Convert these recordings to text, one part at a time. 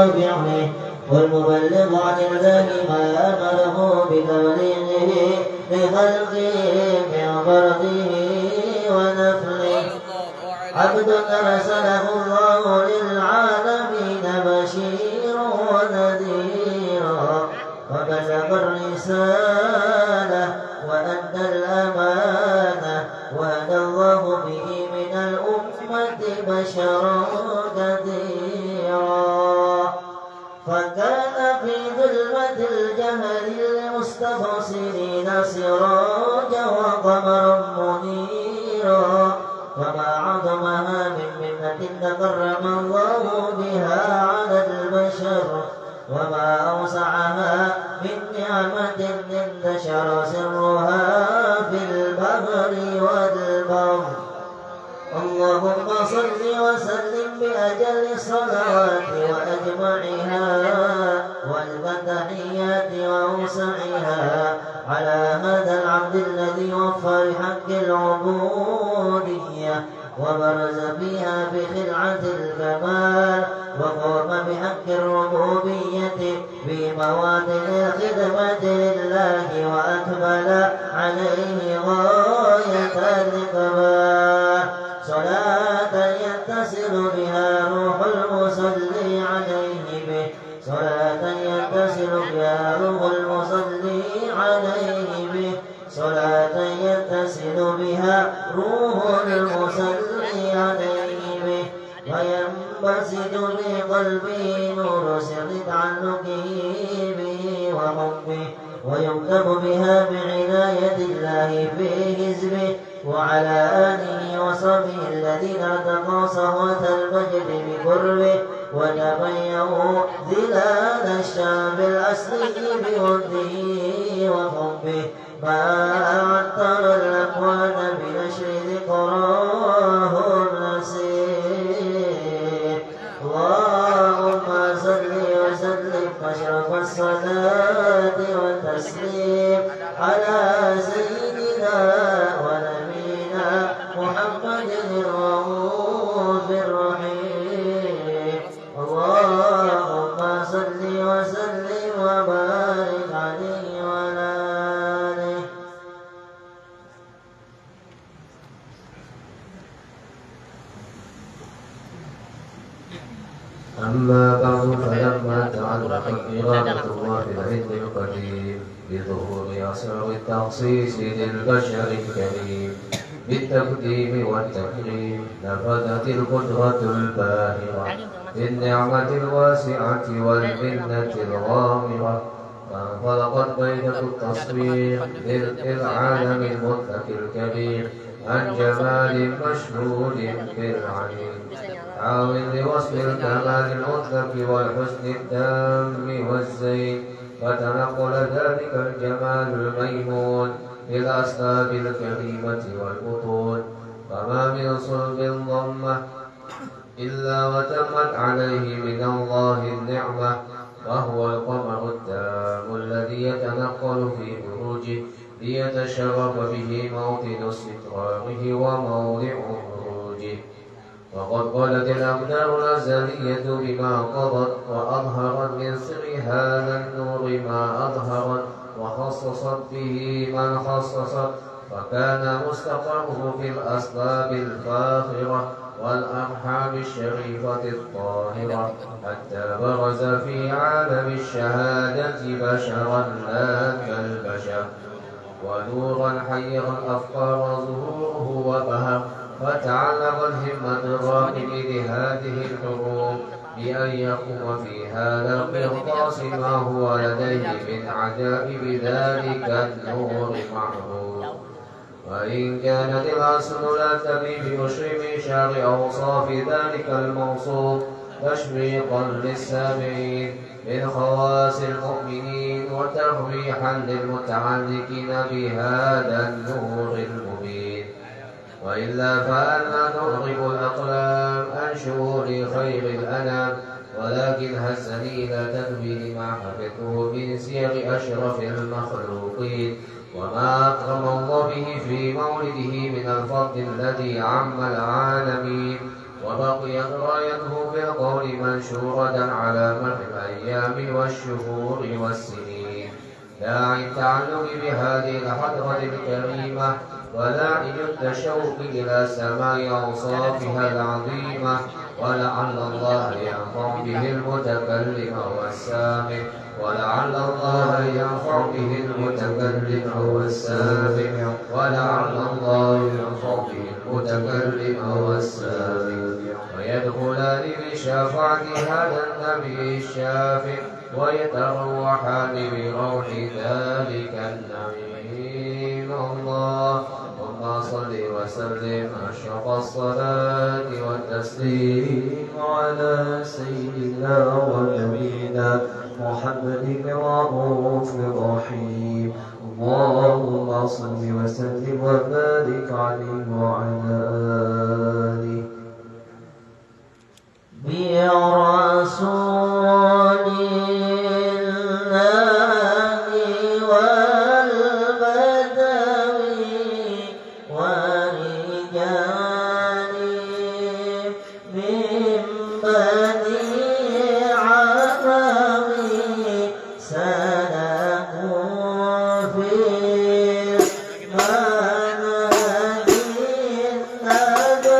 وفعله والمبلغ عن الله ما أمره بتبليغه لخلقه من فرضه ونفله عبد أرسله الله للعالمين بشيرا ونذيرا وبلغ الرسالة وأدى الأمانة وهدى الله به من الأمة بشرا كثيرا فكان في ظلمة الجهل للمستبصرين سراجا وقمرا منيرا وما عظمها من منة تكرم الله بها على البشر وما أوسعها من نعمة انتشر سرها في البحر والبر اللهم صل وسلم بأجل الصلوات وأجمعها والتحيات وأوسعها على هذا العبد الذي وفى بحق العبودية وبرز فيها بخلعة الكمال وقام بحق الربوبية في مواطن الخدمة لله وأكمل عليه غاية الإقبال صلاة يتصل بها روح المصلي عليه به صلاة يتصل بها روح المصلي عليه به صلاة يتصل بها روح المصلي عليه به وينبسط بقلبه نور سر تعلقه به وحبه ويكتب بها بعناية الله في حزبه وعلى آله وصحبه الذين ارتقوا صهوة المجد بقربه وتبينوا ظلال الشام الأصلي بوده وحبه ما عطر الأكوان بنشر ذكراه النسير اللهم صل وسلم أشرف الصلاة والتسليم على سيدنا ونبينا محمد الرؤوف الرحيم اللهم صل وسلم وبارك عليه وعلى آله أما بعد فلما تعلق إرادة الله بالعلم القديم بظهور أسرار التخصيص للبشر الكريم بالتقديم والتكريم نفذت القدرة الباهرة بالنعمة الواسعة والمنة الغامرة فانطلقت بيدة التصوير للعالم المطلق الكبير عن جمال مشهود بالعليم حاول لوصف الكمال المطلق والحسن التام والزين فتنقل ذلك الجمال الميمون للأسباب الكريمة والبطون فما من صلب ضمة إلا وتمت عليه من الله النعمة وهو القمر التام الذي يتنقل في بروجه ليتشرف به موطن استقراره وموضع خروجه وقد قالت الأقدار الأزلية بما قضت وأظهرت من سر هذا النور ما أظهرت وخصصت به من خصصت فكان مستقره في الأسباب الفاخرة والأرحام الشريفة الطاهرة حتى برز في عالم الشهادة بشرا لا كالبشر ونورا حيرا الأفكار ظهوره وبهر فتعلق الهمة الراكب لهذه الحروب بأن يقوم في هذا القرطاس ما هو لديه من عجائب ذلك النور معروف وإن كانت الأصل لا تبي ببشر من شر أوصاف ذلك الموصوف تشويقا للسامعين من خواص المؤمنين وترويحا للمتعلقين بهذا النور المبين وإلا فأنا نضرب الأقلام عن شهور خير الأنام ولكن هزني إلى تنوين ما حفظته من سير أشرف المخلوقين وما أكرم الله به في مولده من الفضل الذي عم العالمين وبقيت رايته بالقول منشورة على مر الأيام والشهور والسنين. داعي التعلق بهذه الحضرة الكريمة وداعي التشوق إلى سماع أوصافها العظيمة، ولعل الله ينفع به المتكلم والسامع، ولعل الله ينفع به المتكلم والسامع، ولعل الله ينفع به المتكلم والسامع، ويدخلان بشفاعة هذا النبي الشافع، ويتروحان بروح ذلك النعيم. اللهم صل وسلم أشرف الصلاة والتسليم على سيدنا ونبينا محمد الرؤوف الرحيم. اللهم صل وسلم وبارك عليه وعلى آله. برسول الله والبدوي ورجال من بني عربي سلكوا في المنهج النبوي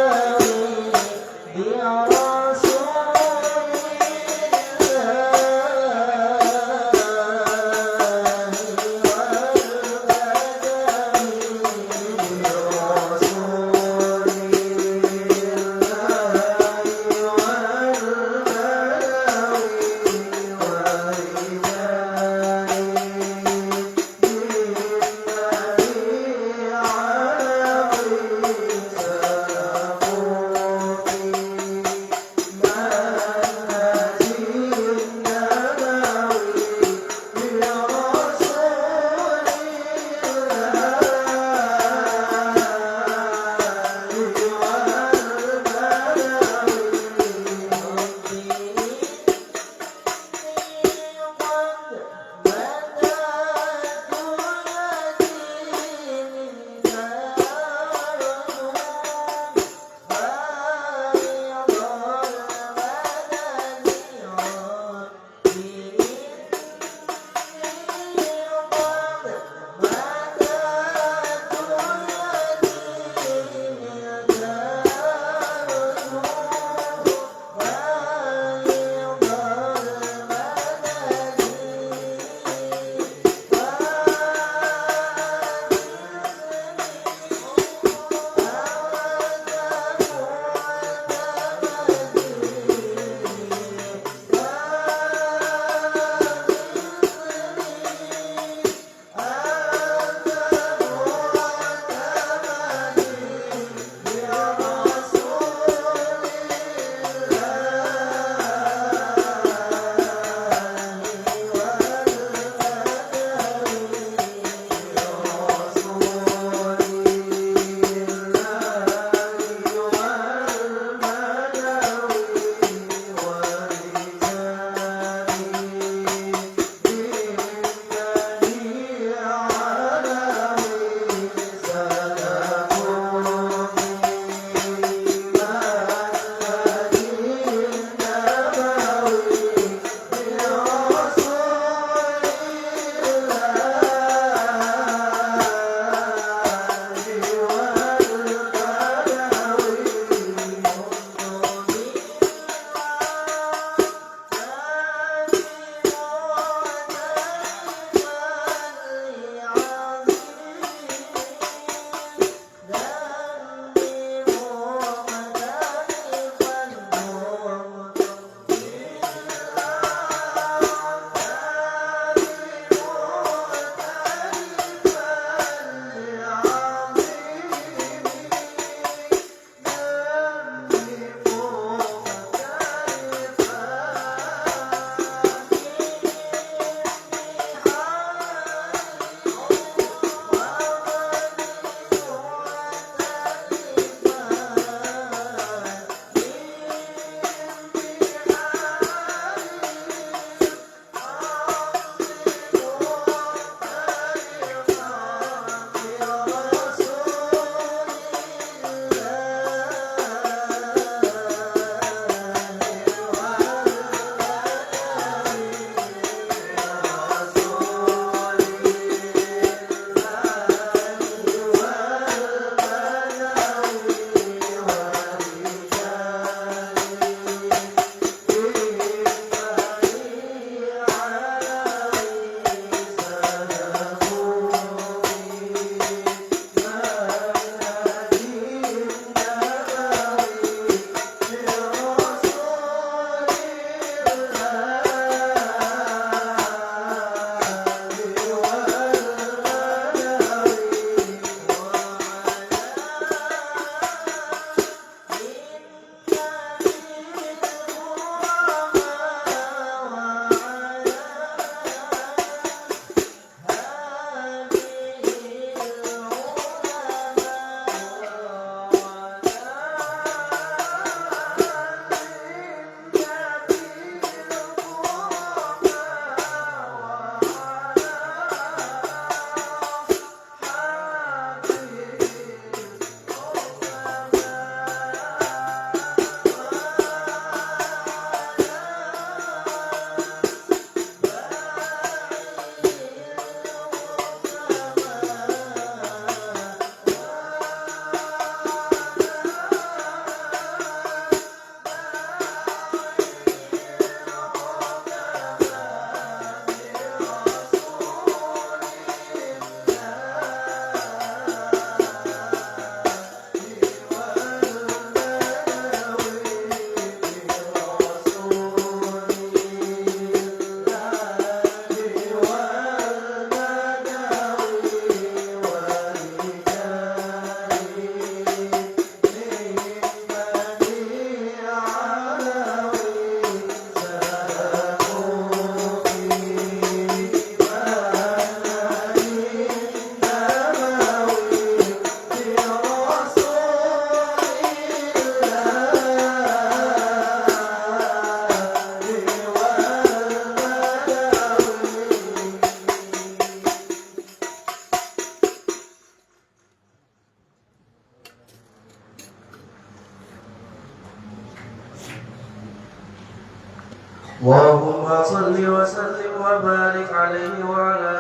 اللهم صل وسلم وبارك عليه وعلى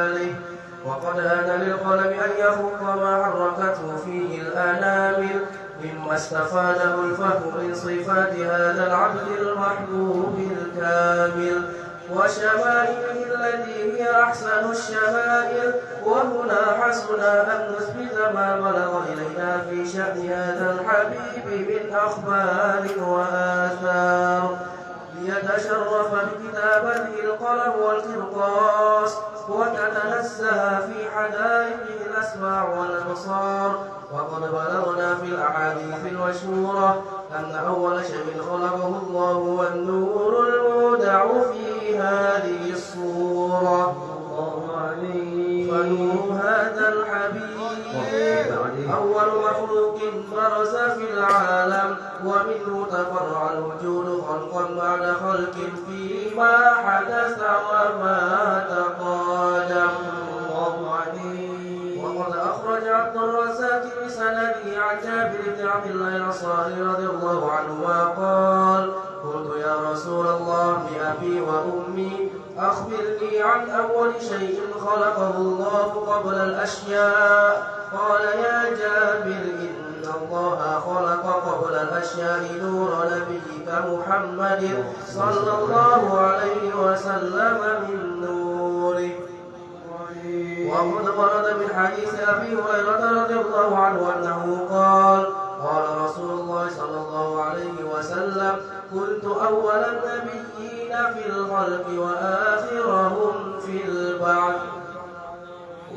آله. وقد آن للقلم أن يخط ما حركته فيه الأنامل مما استفاده الفهم من صفات هذا العبد المحبوب الكامل وشمائله التي هي أحسن الشمائل. وهنا حسن أن نثبت ما بلغ إلينا في شأن هذا الحبيب من أخبار وآثار ليتشرف بكتابته القلم والقرطاس وتتنزه في حدائقه الأسماع والأبصار. وقد بلغنا في الأحاديث المشهورة أن أول شيء خلقه الله هو النور المودع في هذه الصورة. فنور هذا الحبيب أول مخلوق برز في العالم ومنه تفرع الوجود خلقا بعد خلق فيما حدث وما تقادم. وقد أخرج عبد الرزاق بسنده عن جابر بن عبد الله الأنصاري رضي الله عنهما قال: قلت يا رسول الله بأبي وأمي أخبرني عن أول شيء خلقه الله قبل الأشياء. قال: يا جابر إن الله خلق قبل الأشياء نور نبيك محمد صلى الله عليه وسلم من نوره. وقد ورد من حديث أبي هريرة رضي الله عنه أنه قال: قال رسول الله صلى الله عليه وسلم: كنت أول النبيين في الخلق وآخرهم في البعث.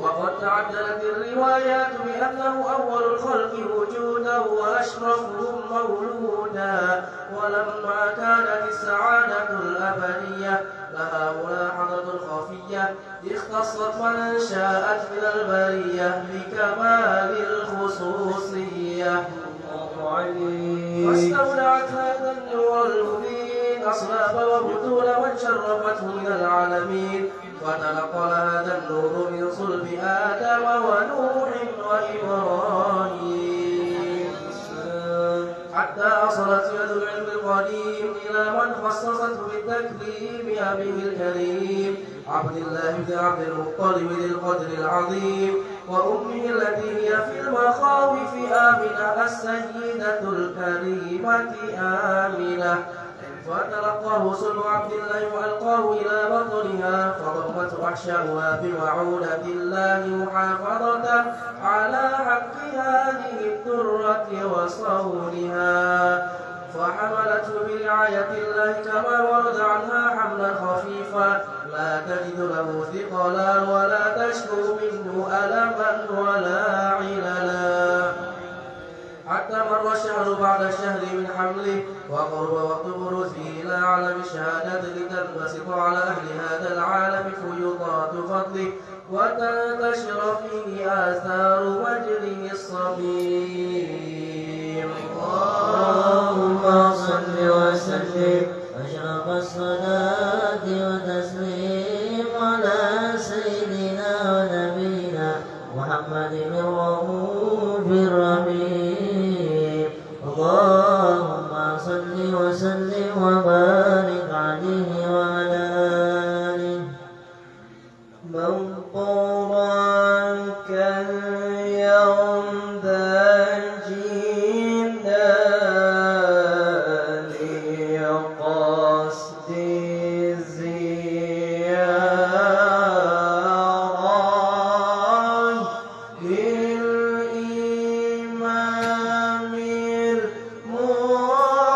وقد تعددت الروايات بأنه أول الخلق وجودا وأشرفهم مولودا. ولما كانت السعادة الأبدية لها ملاحظة خفية اختصت من شاءت من البرية بكمال الخصوصية. فاستودعت هذا النور المبين أصلاب وبطول من شرفته من العالمين. فتنقل هذا النور من صلب آدم ونوح وإبراهيم حتى أصلت يد العلم القديم إلى من خصصته بالتكريم أبيه الكريم عبد الله بن عبد المطلب ذي القدر العظيم وأمه التي هي في المخاوف آمنة السيدة الكريمة آمنة. فتلقاه صلب عبد الله وألقاه إلى بطنها فضمته أحشاؤها بمعونة الله محافظة على حق هذه الدرة وصونها. فحملته برعاية الله كما ورد عنها حملا خفيفا لا تجد له ثقلا ولا تشكو منه ألما ولا عللا. حتى مر الشهر بعد الشهر من حمله وقرب وقت بروزه إلى عالم الشهادة لتنبسط على أهل هذا العالم فيضات فضله وتنتشر فيه آثار وجهه الصميم. اللهم صل وسلم أشرف الصلاة وتسليم على سيدنا ونبينا محمد الرؤوف الرحيم. اللهم صل وسلم وبارك عليه وعلى آله. من طرق اليوم داجينا لقصد الزيارة للإمام المعظم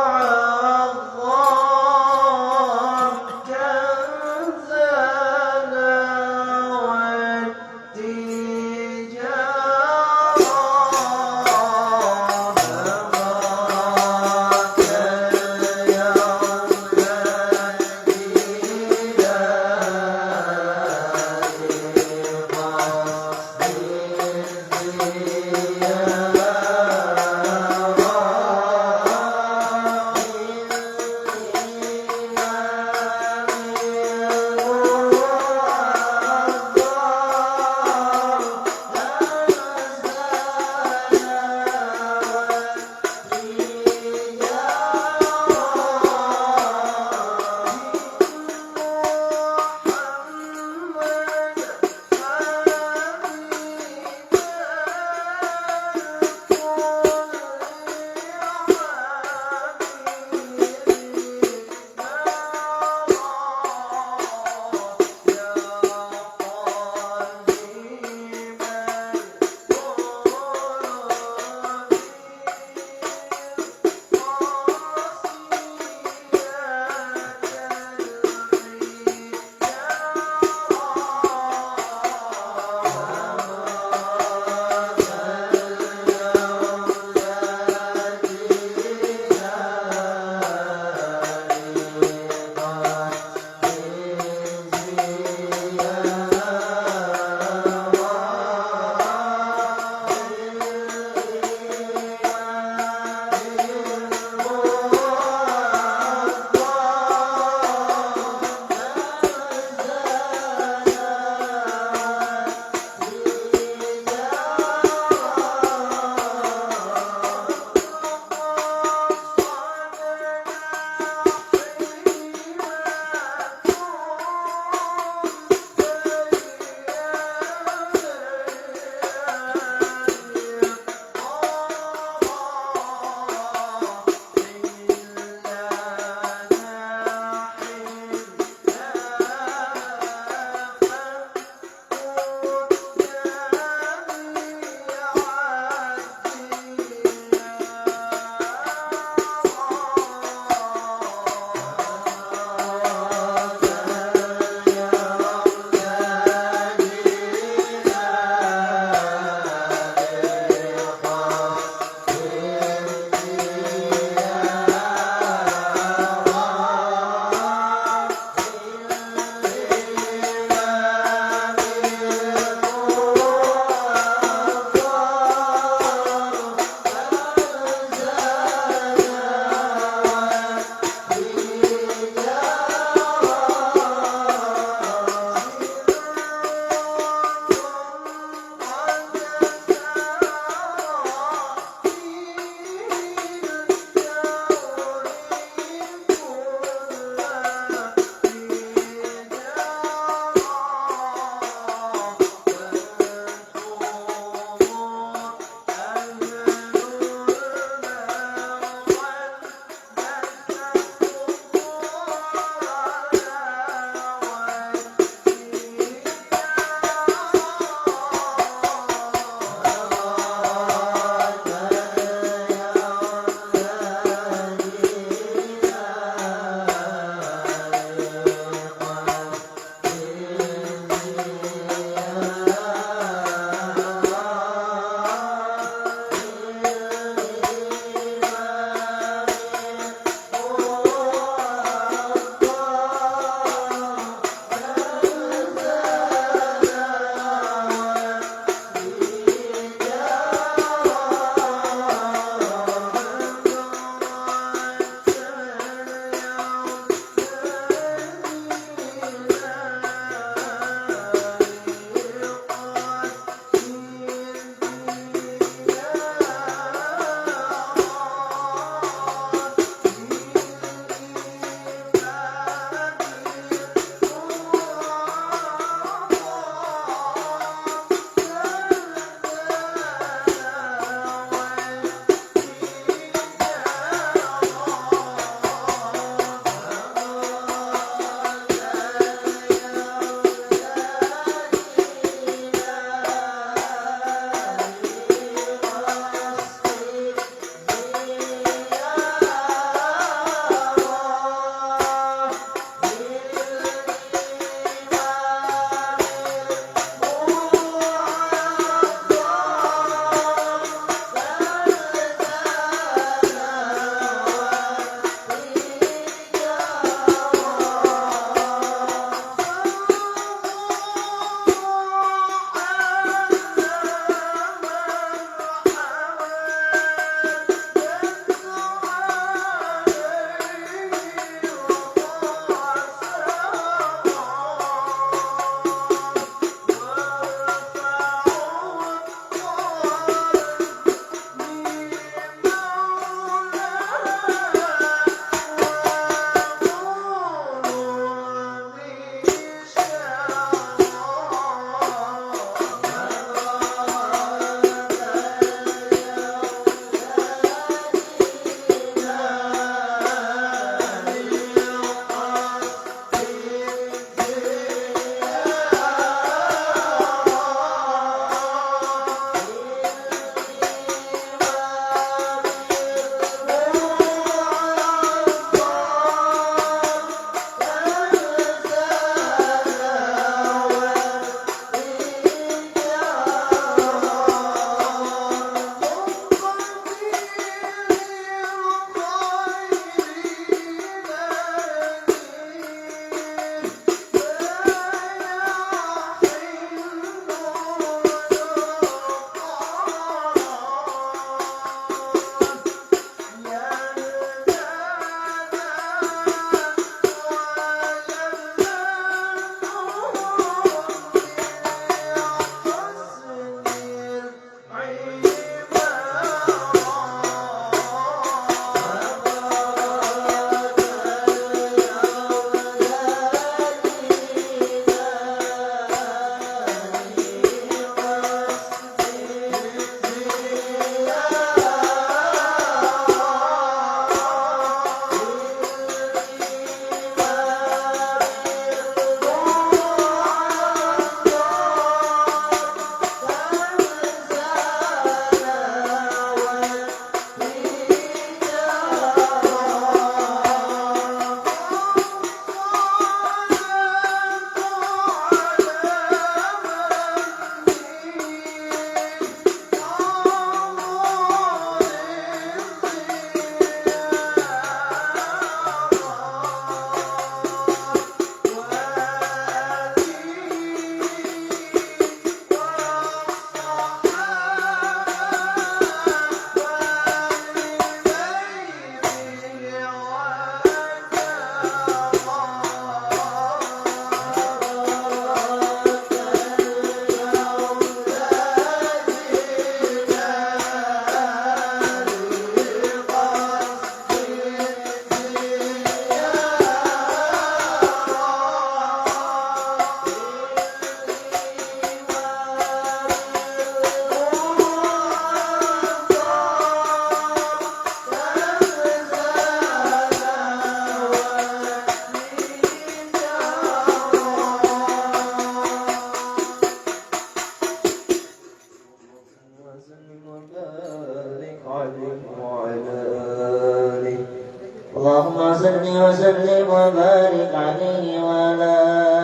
صل وسلم وبارك عليه وعلى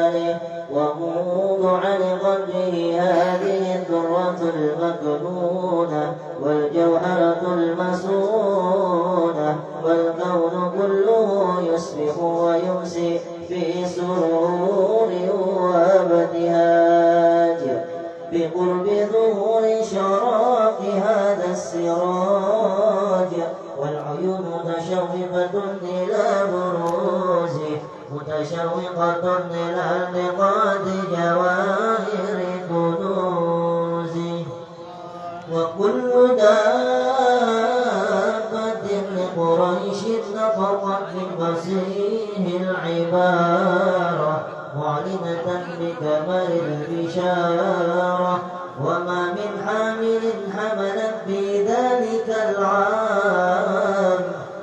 آله وموضع لقلبه هذه الدرة المكنونة والجوهرة المسونة والكون كله يصبح ويمسي في سرور وابتهاج بقرب ظهور شراق هذا السراج والعيون متشوقة إلى بروزه متشوقة إلى لقاء جواهر كنوزه وكل دابة لقريش نطقت بفصيح العبارة معلنة بكمال البشارة وما من حامل حملت في ذلك العام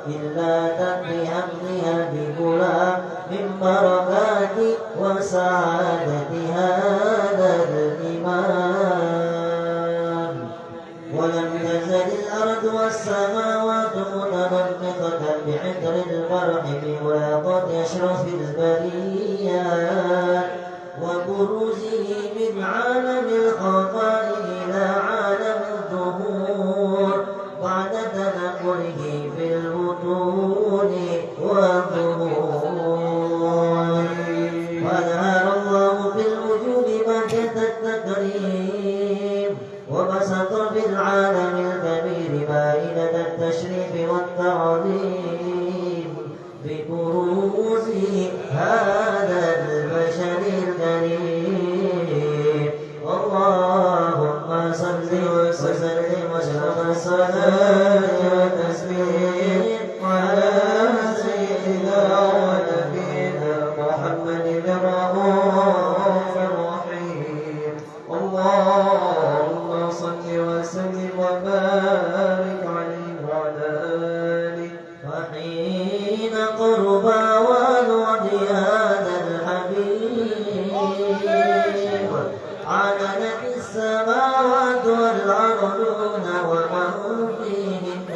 إلا تأتي حملها بغلام من بركات وسعادة هذا الإمام ولم تزل الأرض والسماوات متنطقة بعطر الفرح بولاقة أشرف البريات وبروزه من عالم الخفاء إلى عالم الظهور بعد تنقله في البطون والظهور وأظهر الله في الوجود بهجة التكريم وبسط في العالم الكبير مائدة التشريف والتعظيم ببروزه هذا البشر الكريم اللهم صل وسلم واشرف الصلاة والتسليم على سيدنا ونبينا محمد الرؤوف الرحيم اللهم صل وسلم وبارك عليه وعلى آله وحين قرب ونودي هذا الحبيب علنت السماوات والأرضون ومن فيهن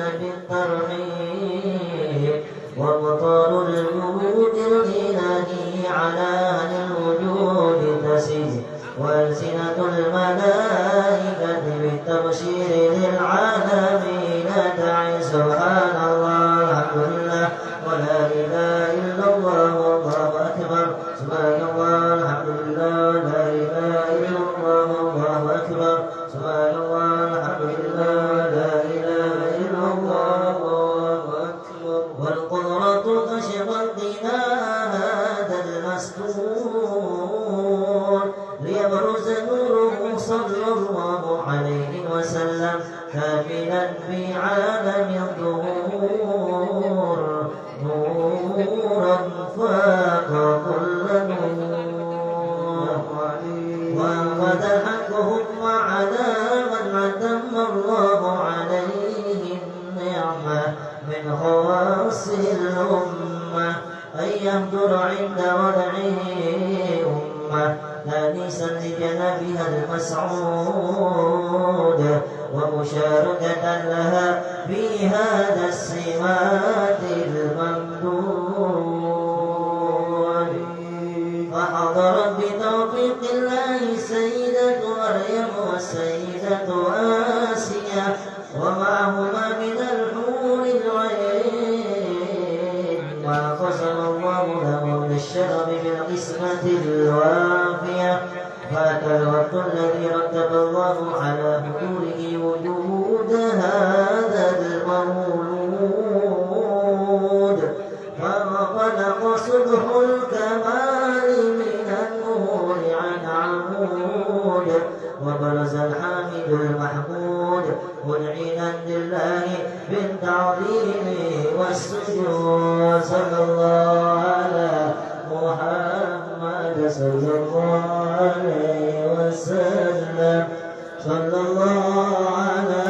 بالترحيب ومطار الجود الإلهي على أهل الوجود تسير وألسنة الملائكة بالتبشير للعالمين تعي سبحان الله الحمد لله ولا إله إلا الله والله أكبر سبحان الله الحمد لله لا إله إلا الله والله أكبر سبحان الله الحمد لله لا إله إلا الله والله أكبر والقدرة كشفت بناء هذا المستور ليبرز نوره صلى الله عليه وسلم كاملا في عالم الظهور نورا فاق كل نور وأنقذ حقهم وعلى من أتم الله عليه النعمة من خواص الأمة أن يهدر عند وضعه أمة لانسا لجنبها المسعود ومشاركة لها في هذا السمات الممدود فحضرت بتوفيق الله السيدة مريم والسيدة آسيا ومعهما من الحور العين ما قسم الله لهم للشرف بالقسمة الوافية فأتى الوقت الذي رتب الله على حضوره وجود هذا المولود فانطلق صبح الكمال من النور عن عمود وبرز الحامد المحمود منعنا لله بالتعظيم والسجود صلى الله على محمد صلى الله عليه وسلم صلى الله على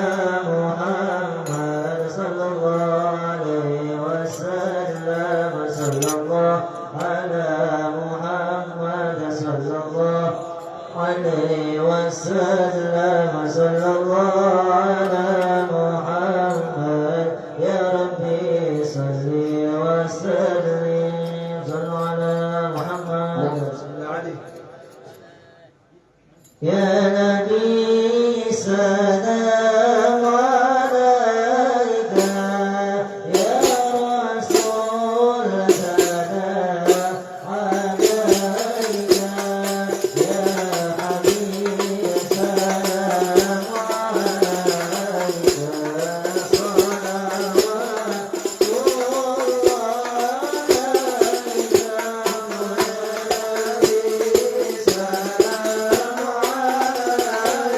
محمد صلى الله عليه وسلم صلى الله على محمد صلى الله عليه وسلم صلى الله على يا نبي سلام عليك يا رسول سلام عليك يا حبيب سلام عليك صلوات الله عليك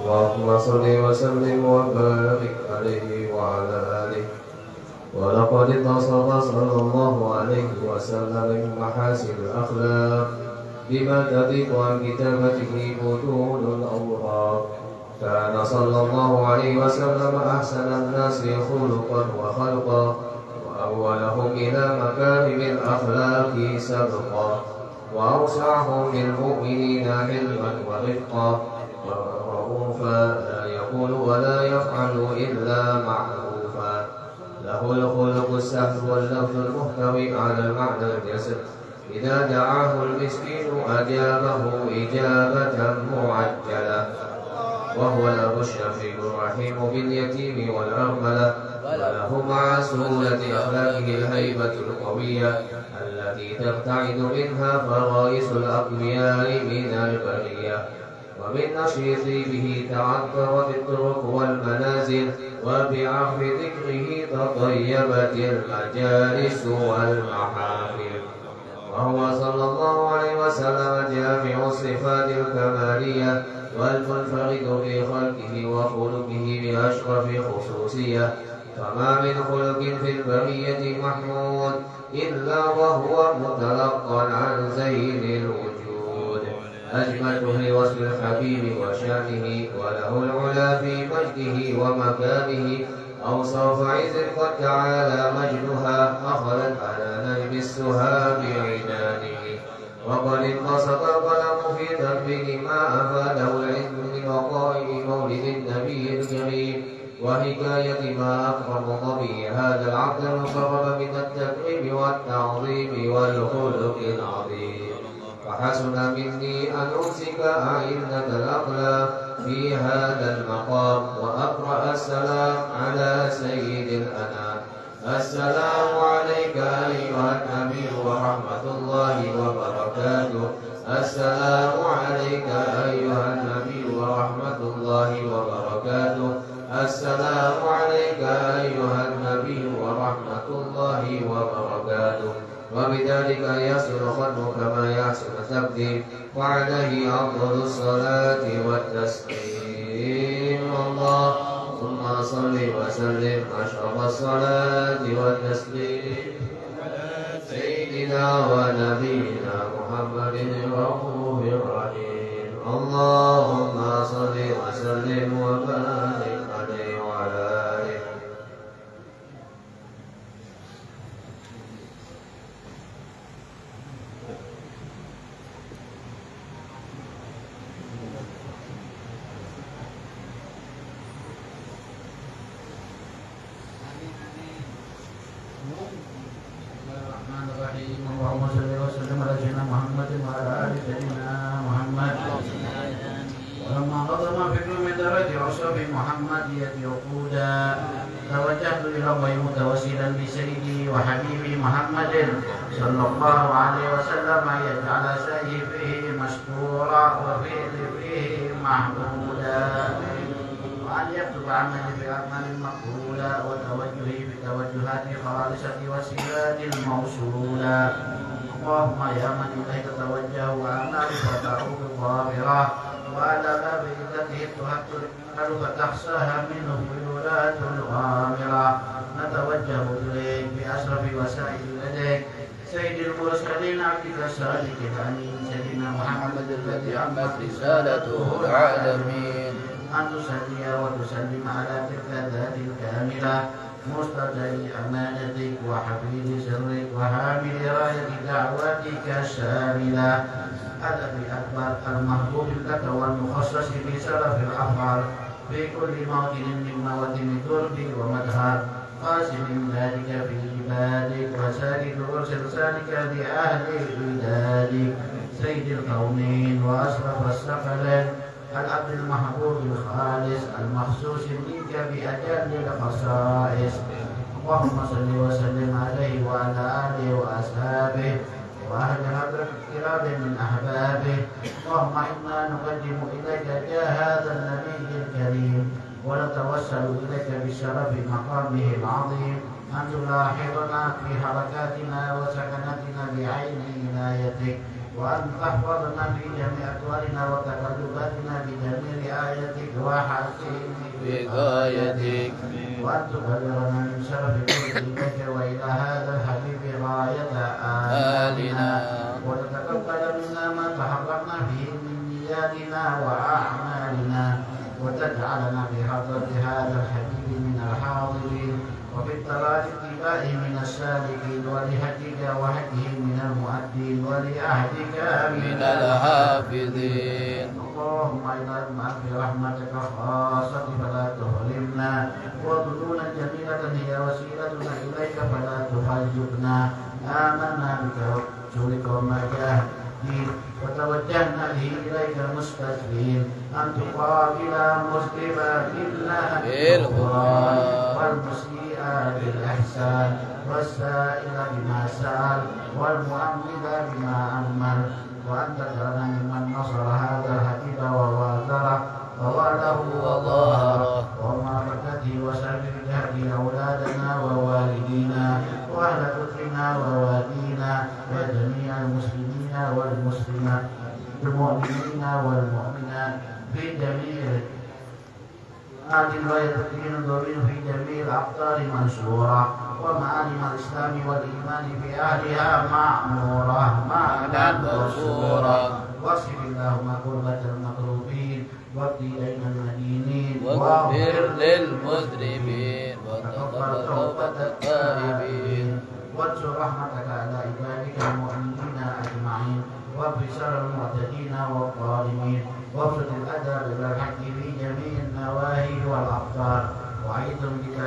اللهم صل وسلم وبارك عليه وعلى آله. ولقد اتصف صلى الله عليه وسلم من محاسن الأخلاق بما تضيق عن كتابته متون الأوراق. كان صلى الله عليه وسلم أحسن الناس خلقا وخلقا وأولهم إلى مكارم الأخلاق سبقا وأوسعهم للمؤمنين علما ورفقا ورؤوفا لا يقول ولا يفعل إلا معروفا. له الخلق السهل واللفظ المحتوي على المعنى الجسد. إذا دعاه المسكين أجابه إجابة معجلة. وهو الأب الشفيق الرحيم باليتيم والأرملة. وله مع سهولة أخلاقه الهيبة القوية التي تبتعد منها فرائس الأقوياء من البرية. ومن نشيط به تعطرت الطرق والمنازل وبعرف ذكره تطيبت المجالس والمحافل. وهو صلى الله عليه وسلم جامع الصفات الكمالية والمنفرد في خلقه وخلقه بأشرف خصوصية. فما من خلق في البرية محمود إلا وهو متلقى عن زين الوجود. أجمله لوصف الحبيب وشانه وله العلا في مجده ومكانه. أوصاف عز قد تعالى مجدها أخذت على نجم السها بعنانه. وقد انبسط القلم في تنفيذ ما أفاده العلم من وقائع مولد النبي الكريم وحكاية ما أكرم ضبي هذا العبد المقرب من التكريم والتعظيم والخلق العظيم. فحسن مني أن أمسك أئنة الأخلاق في هذا المقام وأقرأ السلام على سيد الأنام. السلام عليك أيها النبي ورحمة الله وبركاته. السلام عليك أيها النبي ورحمة الله وبركاته. السلام عليك أيها النبي ورحمة الله وبركاته. وبذلك يصل ختم كما يحسن التقديم وعليه أفضل الصلاة والتسليم. اللهم صل وسلم أشرف الصلاة والتسليم على سيدنا ونبينا محمد الرؤوف الرحيم. اللهم صل وسلم وبارك عليه وعلى آله. اللهم صل وسلم على سيدنا محمد وعلى آل سيدنا محمد. ولما قدم فكر من درجة عصب محمدية عقودا توجهت إلى الله متوسلا بسيدي وحبيبي محمد صلى الله عليه وسلم أن يجعل سعيه فيه مشكورا وفيه محمودا وأن يكتب عملي بأعمال مقبولة وتوجهي بتوجهات خالصة وسيلات الموصولة. اللهم يا من إليك توجه وأعمال فتعود ظاهرة وعلى باب عزته تهد فتحصاها منه الولاة الغامرة. نتوجه إليك بأشرف وسائل لديك سيد المرسلين عبدك الصادق الأمين سيدنا محمد الذي عمت رسالته العالمين أن تصلي وتسلم على تلك الذات الكاملة مستدعي أمانتك وحفيظ سرك وحامل راية دعواتك الشاملة الأبي الأكبر المحبوب لك والمخصص بسلف الأفعال في كل موطن من موطن ترب ومدهر قاسم ذلك في عبادك وسالك ورسلسانك لأهل عبادك سيد القومين وأشرف الثقلين العبد المحبوب الخالص المخصوص منك بأجل الخصائص. اللهم صل وسلم عليه وعلى آله وأصحابه وأهل حضرة الكرام من أحبابه. اللهم إنا نقدم إليك جاه هذا النبي الكريم ونتوسل إليك بشرف مقامه العظيم أن تلاحظنا في حركاتنا وسكناتنا بعين عنايتك وأن تحفظنا في جميع أقوالنا وتقلباتنا بجميع آياتك وحسن بغايتك وأن تبلغنا من شرف كلك وإلى هذا الحبيب غاية آلنا وتتقبل منا ما تحركنا به من نياتنا وأعمالنا وتجعلنا بحضرة هذا الحبيب من الحاضرين وفي الطلال اتباعه من السالكين ولهديك وهديه من المؤدين ولعهدك من الحافظين اللهم إنا في رحمتك خاصة فلا تظلمنا وظنونا جميلة هي وسيلتنا إليك فلا تخيبنا آمنا بك ورسولك وما جاهدين وتوجهنا به إليك مستسلمين أن تقابل مسلماتنا بالغفران والمسيئات بالإحسان والسائل بما سأل والمؤمن بما أمل وأن تجعلنا ممن نصر هذا الحبيب وواله وظهره ومعرفته وسبب هدي أولادنا ووالدينا وأهل كفرنا ووالينا وجميع المسلمين والمسلمات المؤمنين والمؤمنات في جميع آدم ويتقين الضمير في جميع الأقطار منشورة ومعالم الإسلام والإيمان في أهلها معمورة معنى منصورة واصف اللهم كربة المكروبين واقضي دين المدينين واغفر للمذنبين وتقبل توبة التائبين وانشر رحمتك على عبادك المؤمنين أجمعين واغفر شر المعتدين والظالمين وابسط الأدب إلى الحق في جميع النواهي والأقطار وأعيذهم بك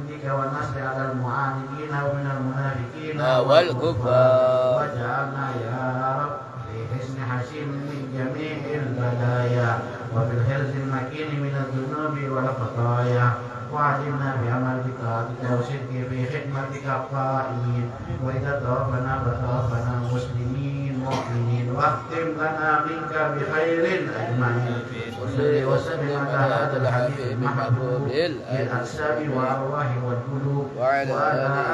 منك والنصر على المعاندين ومن المنافقين والكفار واجعلنا يا رب في حسن حسين من جميع البلايا وفي الحرز المكين من الذنوب والخطايا وعلمنا بعمل بطاعتك وصدق في خدمتك القائمين وإذا توفنا فتوفنا مسلمين مؤمنين واختم لنا منك بخير أجمعين وصل وسلم على هذا الحبيب المحبوب للأجساد والأرواح والقلوب وعلى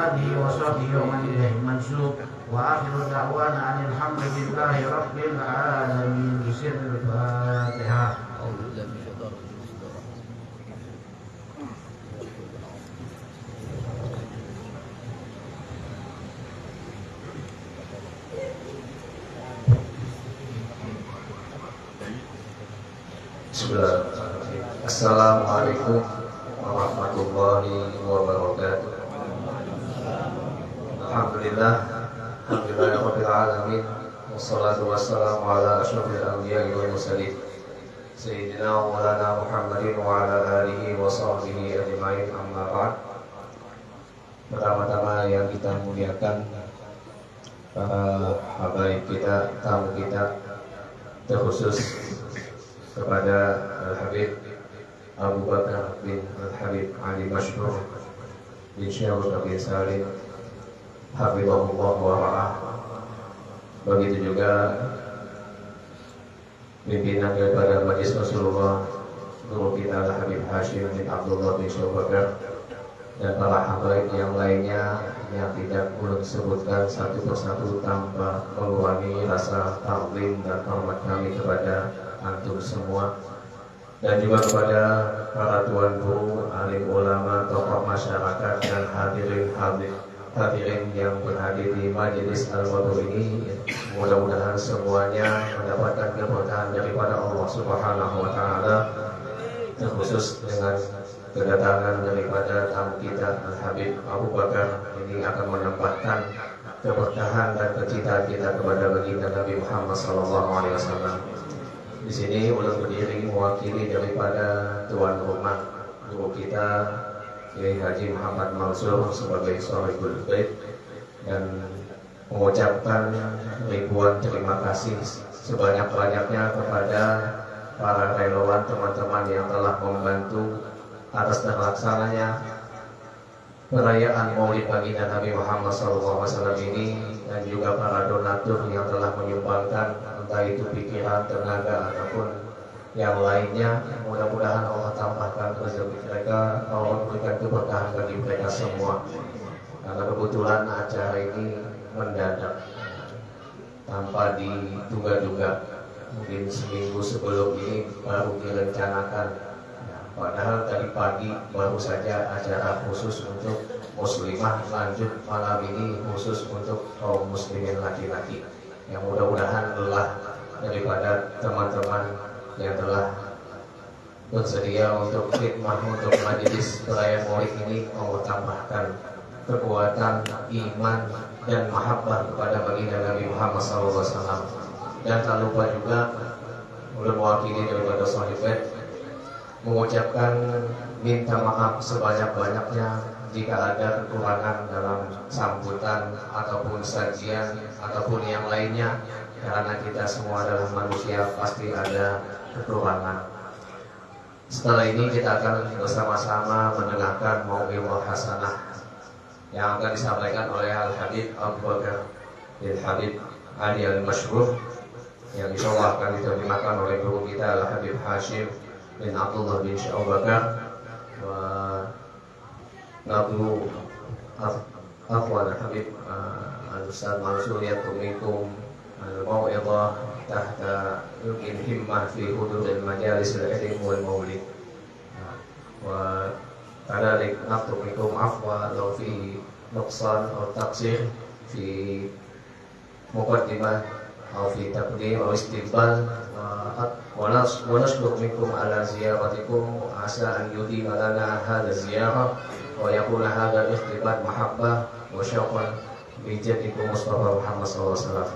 آله وصحبه ومن إليه منسوب وآخر دعوانا أن الحمد لله رب العالمين بسر الفاتحة. Bismillahirrahmanirrahim. Assalamualaikum warahmatullahi wabarakatuh. Alhamdulillahirabbil alamin. Wassalatu wassalamu ala asyrofil anbiya'i wal mursalin sayyidina wa maulana Muhammadin wa ala alihi wa sahbihi ajma'in, amma ba'd. Pertama-tama yang kita muliakan para habaib kita, tamu kita, terkhusus kepada Al-Habib Abu Bakar bin Al-Habib Ali Masyhur bin Syekh bin Salim hafizahullah wa ra'ah. Begitu juga pimpinan daripada Majelis Rasulullah, guru kita Al-Habib Hashim bin Abdullah bin Syekh Bakar, dan para habaib yang lainnya yang tidak perlu disebutkan satu persatu tanpa mengurangi rasa ta'zim dan hormat kami kepada antum semua, dan juga kepada para tuan guru, alim ulama, tokoh masyarakat, dan hadirin yang berhadir di majelis al-madur ini. Mudah-mudahan semuanya mendapatkan keberkahan daripada Allah Subhanahu wa taala, terkhusus dengan kedatangan daripada tamu kita Al-Habib Abu Bakar ini akan menambahkan keberkahan dan kecintaan kita kepada baginda Nabi Muhammad SAW. Di sini ulun berdiri mewakili daripada tuan rumah, guru kita Kiai Haji Muhammad Mansur sebagai Shahibul Bait, dan mengucapkan ribuan terima kasih sebanyak-banyaknya kepada para relawan, teman-teman yang telah membantu atas terlaksananya perayaan Maulid baginda Nabi Muhammad SAW ini, dan juga para donatur yang telah menyumbangkan entah itu pikiran, tenaga, ataupun yang lainnya. Mudah-mudahan Allah tambahkan rezeki mereka, Allah berikan keberkahan bagi mereka semua. Karena kebetulan acara ini mendadak, tanpa diduga-duga. Mungkin seminggu sebelum ini baru direncanakan Padahal tadi pagi baru saja acara khusus untuk muslimah, lanjut malam ini khusus untuk kaum muslimin laki-laki. Yang mudah-mudahan lelah daripada teman-teman yang telah bersedia untuk khidmah untuk majelis perayaan Maulid ini, Allah tambahkan kekuatan iman dan mahabbah kepada baginda Nabi Muhammad SAW. Dan tak lupa juga mewakili daripada Sohibet mengucapkan minta maaf sebanyak-banyaknya jika ada kekurangan dalam sambutan ataupun sajian ataupun yang lainnya, karena kita semua adalah manusia, pasti ada kekurangan. Setelah ini kita akan bersama-sama mendengarkan mau'izah hasanah yang akan disampaikan oleh Al-Habib Abu Bakar bin Habib Ali Al-Masyhur, yang insyaallah akan diterjemahkan oleh guru kita Al-Habib Hashim bin Abdullah bin Abu Bakar wa Nabu Afwan Habib Al-Ustaz Mansur Yakumikum Al-Mau'izah tahta yukin himmah fi hudud al-majalis al-ilm wal maulid wa kadalik naftumikum afwa law fi nuqsan atau taksir fi muqaddimah atau fi taqdim atau istiqbal wa nasduk minkum ala ziyaratikum asa an yudima lana hadha ziyarah wa yakuna hadha ikhtibat mahabbah wa syauqan bijadikum Mustafa Muhammad SAW.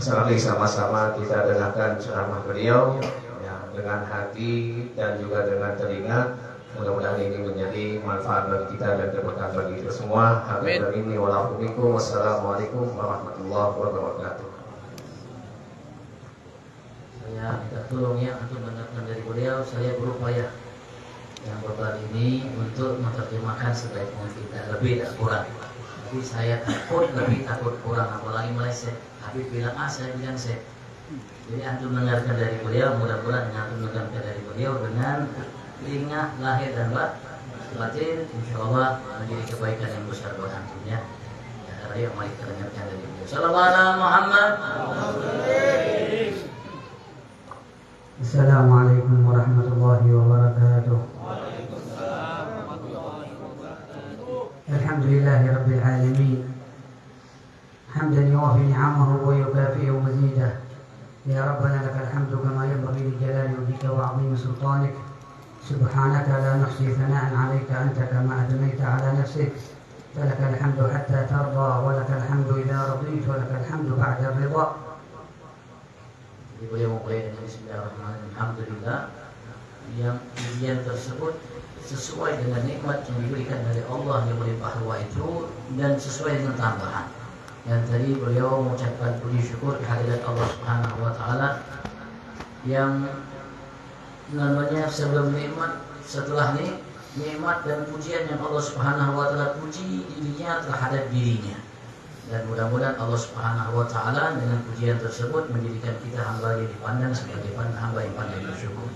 Sekarang sama-sama kita dengarkan ceramah beliau ya, dengan hati dan juga dengan telinga. Mudah-mudahan ini menjadi manfaat bagi kita dan berkah bagi kita semua. Amin. Wassalamualaikum warahmatullahi wabarakatuh. Saya minta tolong ya untuk mendengarkan dari beliau. Saya berupaya yang beban ini untuk menerjemahkan sebaik mungkin, tidak lebih tidak kurang. Tapi saya takut lebih takut kurang, apalagi meleset. Habib bilang A, saya bilang C. Jadi antum mendengarkan dari beliau, mudah-mudahan antum mendengarkan dari beliau dengan telinga lahir dan batin, insya Allah menjadi kebaikan yang besar buat antum ya. Ya, mari kita dengarkan dari beliau. Sallallahu alaihi Muhammad. Assalamualaikum warahmatullahi wabarakatuh. Alhamdulillahi rabbil alamin. حمدا يوافي نعمه ويكافئ مزيده. يا ربنا لك الحمد كما ينبغي لجلال وجهك وعظيم سلطانك. سبحانك لا نحصي ثناء عليك أنت كما أثنيت على نفسك. فلك الحمد حتى ترضى ولك الحمد إذا رضيت ولك الحمد بعد الرضا. Beliau memulai dengan Bismillahirrahmanirrahim. Alhamdulillah, yang ujian tersebut sesuai dengan nikmat yang diberikan dari Allah yang melimpah ruah itu dan sesuai dengan tambahan. Yang tadi beliau mengucapkan puji syukur kehadirat Allah Subhanahu wa taala yang namanya sebelum nikmat, setelah nikmat dan pujian yang Allah Subhanahu wa taala puji dirinya terhadap dirinya. Dan mudah-mudahan Allah Subhanahu wa taala dengan pujian tersebut menjadikan kita hamba yang dipandang sebagai hamba yang pandai bersyukur.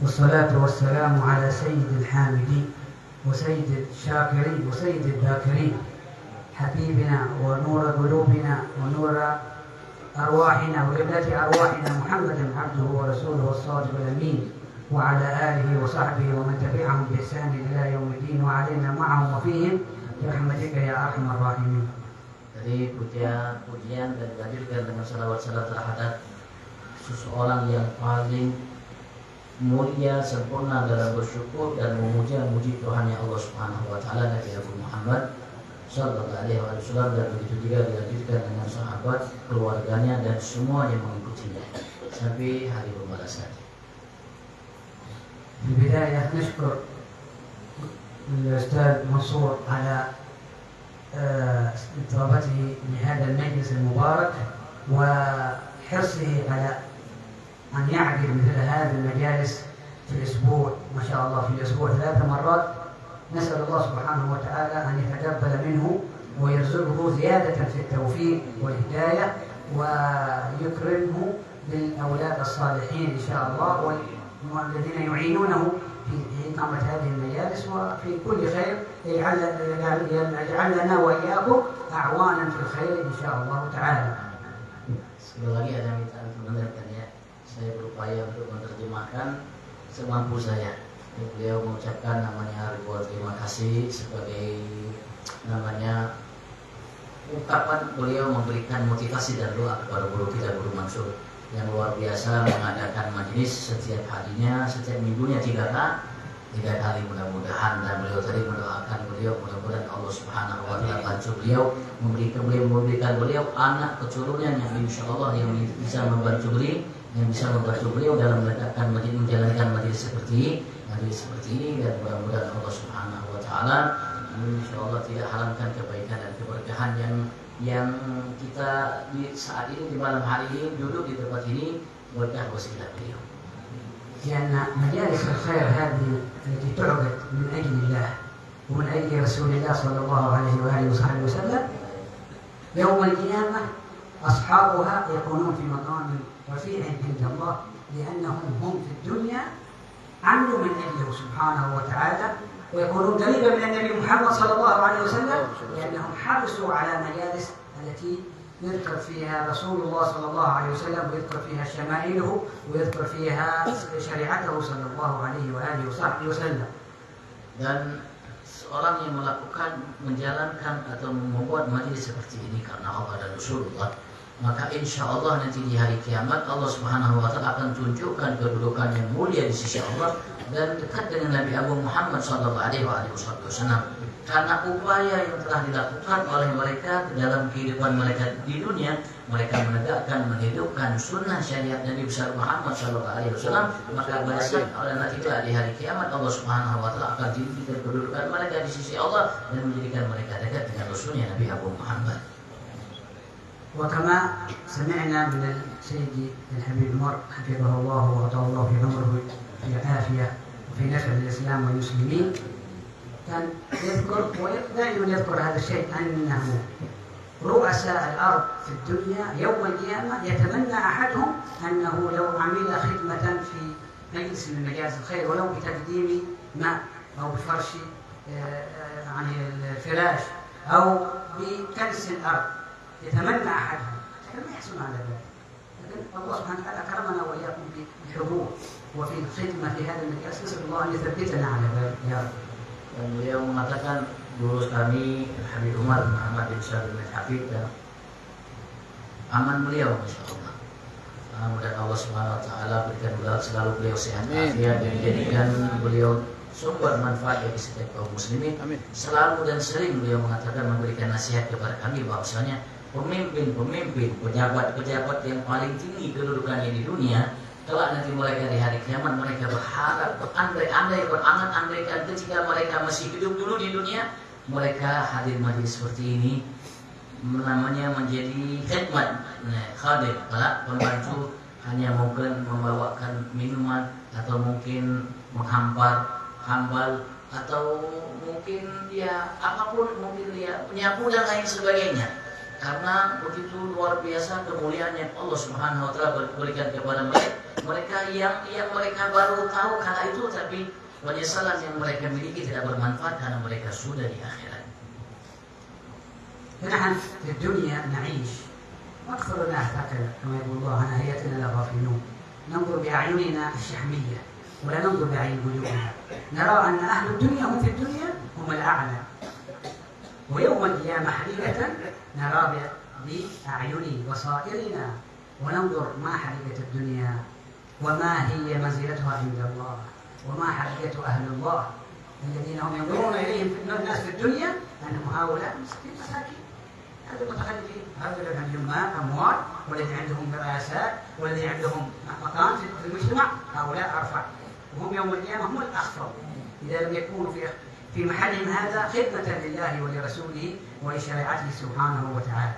Wassalatu wassalamu ala sayyidil hamidin wa sayyidil syakirin wa sayyidil dhakirin. حبيبنا ونور قلوبنا ونور أرواحنا وقبلة أرواحنا محمد عبده ورسوله الصادق الأمين وعلى آله وصحبه ومن تبعهم بإحسان إلى يوم الدين وعلينا معهم وفيهم برحمتك يا أرحم الراحمين. Jadi pujian dan dilanjutkan dengan salawat-salawat terhadap seseorang yang paling mulia sempurna dalam bersyukur dan memuji Tuhan yang Allah Subhanahu wa taala, Nabi Muhammad Sallallahu alaihi wasallam, dan begitu juga dilanjutkan dengan sahabat, keluarganya dan semua yang mengikutinya sampai hari pembalasan. في البداية نشكر الأستاذ منصور على استضافته لهذا المجلس المبارك وحرصه على أن يعقد مثل هذه المجالس في الأسبوع، ما شاء الله في الأسبوع 3 مرات. نسأل الله سبحانه وتعالى أن يتقبل منه ويرزقه زيادة في التوفيق والهداية ويكرمه بالأولاد الصالحين إن شاء الله والذين يعينونه في إقامة هذه المجالس وفي كل خير. يجعل لنا وإياكم أعوانا في الخير إن شاء الله تعالى. Sekali lagi ada mintaan mendengarkan ya. Saya berupaya untuk menerjemahkan semampu saya. Beliau mengucapkan namanya ribuan terima kasih sebagai namanya ungkapan beliau memberikan motivasi dan doa kepada guru kita, Guru Mansur, yang luar biasa mengadakan majelis setiap harinya, setiap minggunya 3 kali mudah-mudahan. Dan beliau tadi mendoakan beliau mudah-mudahan Allah Subhanahu wa taala bantu beliau, memberikan beliau anak keturunan yang insya Allah yang bisa membantu beliau dalam menjalankan majelis seperti ini, dan mudah-mudahan Allah Subhanahu wa taala insya Allah tidak haramkan kebaikan dan keberkahan yang kita di saat ini, di malam hari ini duduk di tempat ini berkah wasilah beliau. لأن مجالس الخير هذه التي تعقد من أجل الله ومن أجل رسول الله صلى الله عليه وآله وصحبه وسلم يوم القيامة أصحابها يكونون في مقام رفيع عند الله، لأنهم هم في الدنيا عملوا من أجله سبحانه وتعالى، ويكونون قريبا من النبي محمد صلى الله عليه وسلم لأنهم حرصوا على مجالس التي يذكر فيها رسول الله صلى الله عليه وسلم، ويذكر فيها شمائله، ويذكر فيها شريعته صلى الله عليه وآله وصحبه وسلم. Dan seorang yang menjalankan atau membuat majelis seperti ini karena Allah dan Rasulullah, maka insya Allah nanti di hari kiamat Allah Subhanahu wa taala akan tunjukkan kedudukan yang mulia di sisi Allah dan dekat dengan Nabi Agung Muhammad sallallahu alaihi wasallam. Karena upaya yang telah dilakukan oleh mereka dalam kehidupan mereka di dunia, mereka menegakkan, menghidupkan sunnah syariat Nabi besar Muhammad sallallahu alaihi wasallam, maka barisan oleh nanti di hari kiamat Allah Subhanahu wa taala akan tinggikan kedudukan mereka di sisi Allah dan menjadikan mereka dekat dengan Rasulnya Nabi Agung Muhammad. وكما سمعنا من السيد الحبيب عمر حفظه الله وأطال الله في عمره في عافية وفي نشر الإسلام والمسلمين، كان يذكر ودائما يذكر هذا الشيء أنه رؤساء الأرض في الدنيا يوم القيامة يتمنى أحدهم أنه لو عمل خدمة في مجلس من مجالس الخير ولو بتقديم ماء أو بفرش يعني الفراش أو بكنس الأرض، يتمنى أحدهم، لكن ما يحصل على ذلك. لكن الله سبحانه وتعالى كرمنا وإياكم بالحضور وفي الخدمة في هذا المجال، نسأل الله أن يثبتنا على ذلك يا رب. Dan beliau mengatakan guru kami Habib Umar Muhammad bin Syarif bin Habib dan aman beliau, masya Allah. Mudah Allah Subhanahu Wa Taala berikan selalu beliau sehat afiat dan dijadikan beliau sumber manfaat bagi setiap kaum muslimin. Amin. Selalu dan sering beliau mengatakan, memberikan nasihat kepada kami bahwasanya pemimpin, pejabat yang paling tinggi kedudukannya di dunia, kelak nanti mereka di hari kiamat mereka berharap, berandai-andai, berangan-andaikan ketika mereka masih hidup dulu di dunia, mereka hadir majelis seperti ini, namanya menjadi khidmat, khadim, pembantu, hanya mungkin membawakan minuman atau mungkin hambal atau mungkin dia apapun, mungkin dia penyapu dan lain sebagainya. Karena begitu luar biasa kemuliaan yang Allah Subhanahu wa taala berikan kepada mereka yang mereka baru tahu kala itu, tapi penyesalan yang mereka miliki tidak bermanfaat karena mereka sudah di akhirat. نحن في الدنيا نعيش واكثر الناس هكذا كما يقول الله عن اياتنا لغافلون، ننظر باعيننا الشحميه ولا ننظر بعين قلوبنا، نرى ان اهل الدنيا هم في الدنيا هم الاعلى، ويوم القيامه حقيقه نرى باعين بصائرنا وننظر ما حقيقه الدنيا وما هي منزلتها عند الله وما حقيقه اهل الله الذين هم ينظرون اليهم الناس في الدنيا انهم هؤلاء مساكين، هذا المتخلفين، هذول عندهم مال اموال، والذي عندهم رئاسات، والذي عندهم مقام في المجتمع، هؤلاء ارفع، وهم يوم القيامه هم الاخفض اذا لم يكونوا في محلهم هذا خدمه لله ولرسوله ولشريعته سبحانه وتعالى.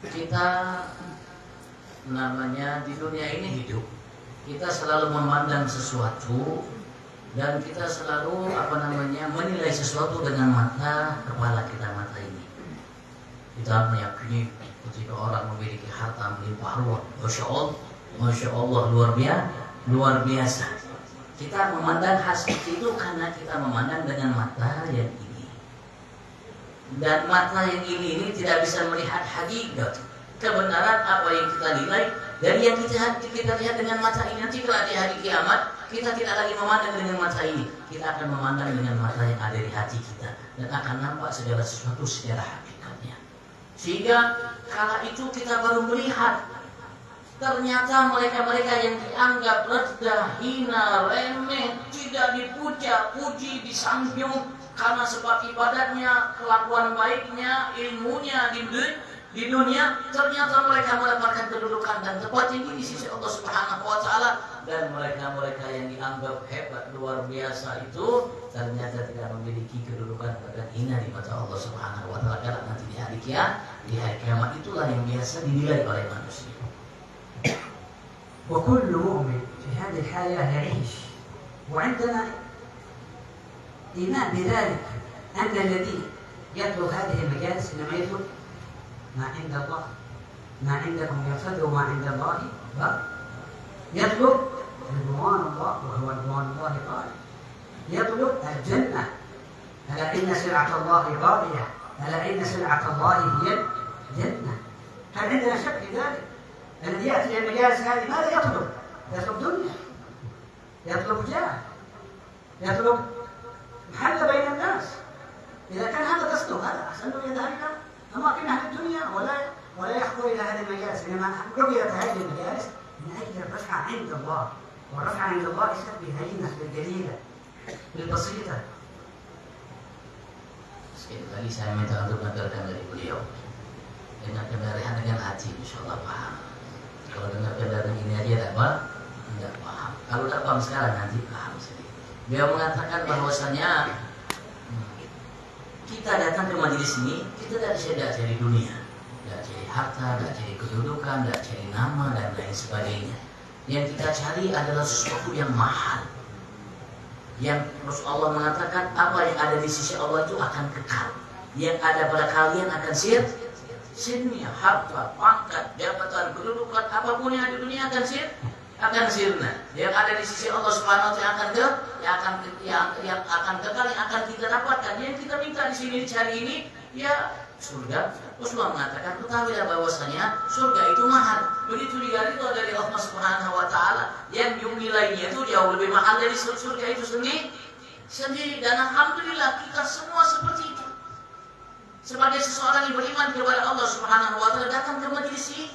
Kita namanya di dunia ini hidup, kita selalu memandang sesuatu dan kita selalu menilai sesuatu dengan mata kepala kita, mata ini. Kita meyakini ketika orang memiliki harta melimpah ruah, masya Allah luar biasa. Kita memandang hal seperti itu karena kita memandang dengan mata yang ini. Dan mata yang ini tidak bisa melihat hakikat, kebenaran apa yang kita nilai dari yang kita lihat dengan mata ini. Nanti kalau di hari kiamat kita tidak lagi memandang dengan mata ini, kita akan memandang dengan mata yang ada di hati kita dan akan nampak segala sesuatu secara hakikatnya. Sehingga kala itu kita baru melihat ternyata mereka-mereka yang dianggap rendah, hina, remeh, tidak dipuja, puji, disanjung karena sebab ibadahnya, kelakuan baiknya, ilmunya di dunia, ternyata mereka mendapatkan kedudukan dan tempat tinggi di sisi Allah Subhanahu wa taala. Dan mereka-mereka yang dianggap hebat luar biasa itu ternyata tidak memiliki kedudukan bahkan hina di mata Allah Subhanahu wa taala. Karena nanti di hari kiamat itulah yang biasa dinilai oleh manusia. وكل مؤمن في هذه الحياة يعيش وعندنا إيمان بذلك أن الذي يطلب هذه المجالس إنما يطلب ما عند الله، ما عندكم ينفد وما عند الله باق. يطلب رضوان الله وهو رضوان الله غالب، يطلب الجنة، ألا إن سلعة الله غالية، ألا إن سلعة الله هي الجنة. هل عندنا شك في ذلك؟ الذي يأتي إلى المجالس هذه ماذا يطلب؟ يطلب دنيا، يطلب جاه، يطلب محل بين الناس. إذا كان هذا قصده هذا أحسن له يذهب أماكن أهل الدنيا ولا يخطو إلى هذه المجالس، إنما رؤية هذه المجالس من أجل الرفعة عند الله، والرفعة عند الله ليست بالهينة بالقليلة بالبسيطة. Sekali lagi saya minta untuk mendengarkan dari beliau dengan kendaraan dengan hati, insya Allah paham. Kalau dengar kendaraan ini aja tidak paham. Kalau tidak paham sekarang nanti paham sendiri. Beliau mengatakan bahwasanya kita datang ke majelis ini, kita tidak cari dunia, tidak cari harta, tidak cari kedudukan, tidak cari nama dan lain sebagainya. Yang kita cari adalah sesuatu yang mahal. Yang Rasulullah mengatakan apa yang ada di sisi Allah itu akan kekal. Yang ada pada kalian akan sirna, harta, pangkat, jabatan, kedudukan, apapun yang ada di dunia akan sirna. Yang ada di sisi Allah Subhanahu wa taala yang akan kekal, yang akan kita dapatkan. Yang kita minta di sini dicari ini ya surga. Rasulullah mengatakan ketahuilah bahwasanya surga itu mahal. Begitu juga itu dari Allah Subhanahu wa taala yang nilainya itu jauh lebih mahal dari surga itu sendiri. Dan alhamdulillah kita semua seperti itu. Sebagai seseorang yang beriman kepada Allah Subhanahu wa taala datang ke majelis ini.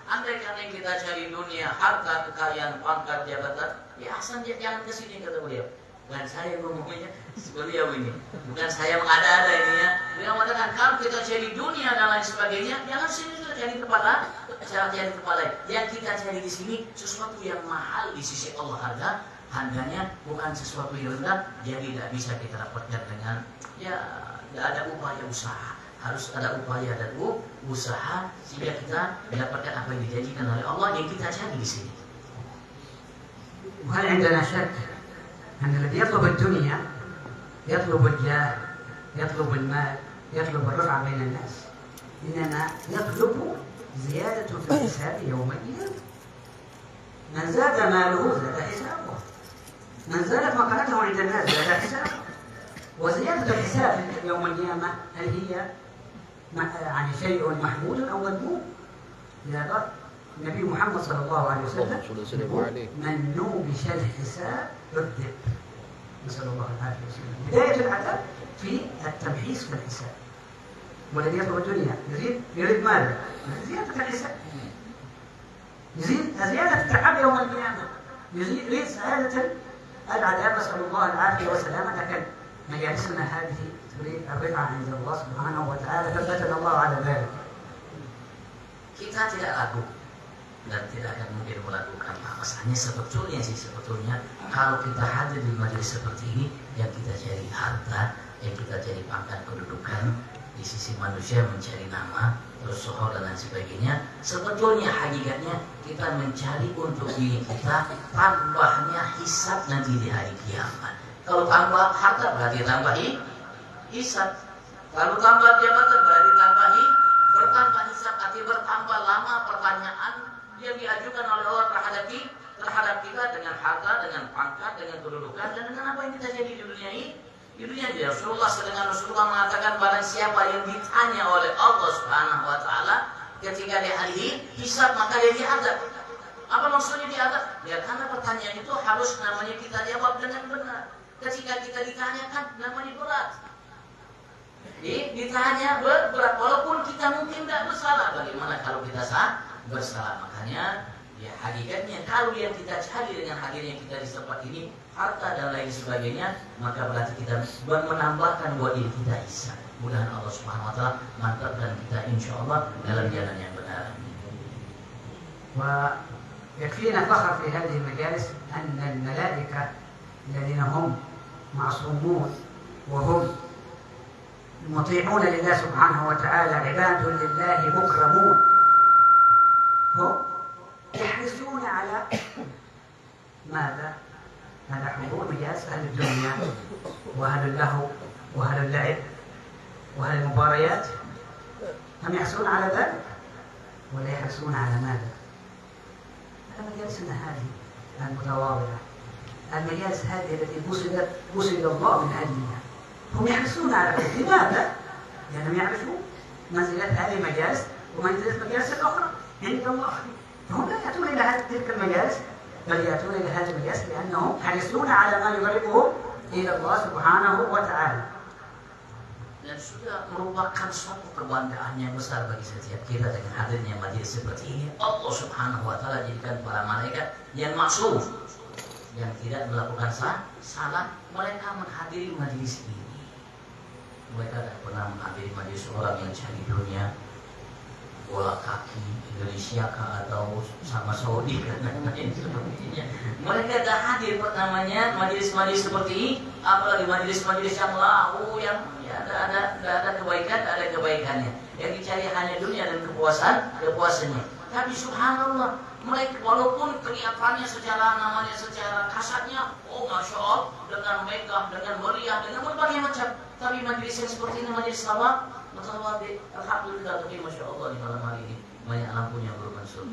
Andai kata kita cari dunia, harta, kekayaan, pangkat, jabatan, ya asal jangan ke sini kata beliau. Bukan saya ngomongnya beliau ini, bukan saya mengada-ada ini ya. Beliau mengatakan kalau kita cari dunia dan lain sebagainya, jangan sini sudah cari tempat lain. Yang kita cari di sini sesuatu yang mahal di sisi Allah harganya bukan sesuatu yang rendah, jadi tidak bisa kita dapatkan dengan ya tidak ada upaya usaha. Harus ada upaya dan usaha sehingga kita mendapatkan apa yang dijanjikan oleh Allah yang kita cari di sini. وهل عندنا شك أن الذي يطلب الدنيا يطلب الجاه، يطلب المال، يطلب الرفعة بين الناس، إنما يطلب زيادة في الحساب يوميا. من زاد ماله زاد حسابه، من زادت مكانته عند الناس زاد حسابه. وزيادة الحساب يوم القيامة هل هي يعني شيء محمود أو مذموم؟ لذا النبي محمد صلى الله عليه وسلم من نوبش الحساب عذب، نسأل الله العافية والسلامة. بداية العذاب في التمحيص في الحساب. والذي يطلب الدنيا يريد ماذا؟ زيادة الحساب، يزيد زيادة التعب يوم القيامة، يريد زيادة العذاب، نسأل الله العافية والسلامة. لكن مجالسنا هذه تريد الرفعة عند الله سبحانه وتعالى، ثبتنا الله على ذلك. Kita tidak ragu dan tidak akan mungkin melakukan masalahnya sebetulnya kalau kita hadir di majelis seperti ini yang kita cari harta, yang kita cari pangkat kedudukan di sisi manusia, mencari nama terus sohor dan lain sebagainya, sebetulnya hakikatnya kita mencari untuk diri kita tambahnya hisab nanti di hari kiamat. Kalau tambah harta berarti tambah hisab, kalau tambah jabatan berarti bertambah hisab, artinya bertambah lama pertanyaan yang diajukan oleh Allah terhadap kita dengan harta, dengan pangkat, dengan kedudukan, dan dengan apa yang kita jadi di dunia ini. Di dunia ini Rasulullah mengatakan barang siapa yang ditanya oleh Allah Subhanahu wa taala ketika di hari hisab maka dia diadab. Apa maksudnya di atas? Ya karena pertanyaan itu harus namanya kita jawab dengan benar. Ketika kita ditanyakan namanya berat. Ditanya berat walaupun kita mungkin tidak bersalah. Bagaimana kalau kita bersalah? Makanya ya hakikatnya kalau yang kita cari dengan hadirnya kita di tempat ini harta dan lain sebagainya, maka berarti kita menambahkan buat diri kita ihsan. Mudah-mudahan Allah Subhanahu wa taala mantapkan kita insyaallah dalam jalan yang benar. ويكفينا فخر في هذه المجالس أن الملائكة الذين هم معصومون وهم مطيعون لله سبحانه وتعالى عباد لله مكرمون هم يحرصون على ماذا؟ على حضور مجالس أهل الدنيا وأهل اللهو وأهل اللعب وأهل المباريات. هم يحرصون على ذلك ولا يحرصون على ماذا؟ على مجالسنا هذه المتواضعة، المجالس هذه التي بسد الله من أجلها. هم يحرصون على ذلك. لماذا؟ لأنهم يعرفون منزلة هذه المجالس ومنزلة المجالس الأخرى عند الله. فهم لا يأتون إلى تلك المجالس بل يأتون إلى هذه المجالس لأنهم حريصون على ما يقربهم إلى الله سبحانه وتعالى. Dan sudah merupakan suatu kebanggaan yang besar bagi setiap kita dengan hadirnya majelis seperti ini. Allah Subhanahu wa taala jadikan para malaikat yang maksum, yang tidak melakukan salah, mereka menghadiri majelis ini. Mereka tidak pernah menghadiri majelis orang yang cari dunia, bola kaki, Indonesia atau sama Saudi dan lain sebagainya. Mereka tidak hadir namanya majelis-majelis seperti ini, apalagi majelis-majelis yang lahu, yang ada kebaikan, ada kebaikannya. Yang dicari hanya dunia dan kepuasannya. Tapi subhanallah, mereka walaupun kelihatannya secara kasarnya, oh masya Allah, dengan megah, dengan meriah, dengan berbagai macam. Tapi majelis yang seperti ini majelis mutawaddi, alhamdulillah, tapi masya Allah di malam hari ini banyak lampunya bermansur.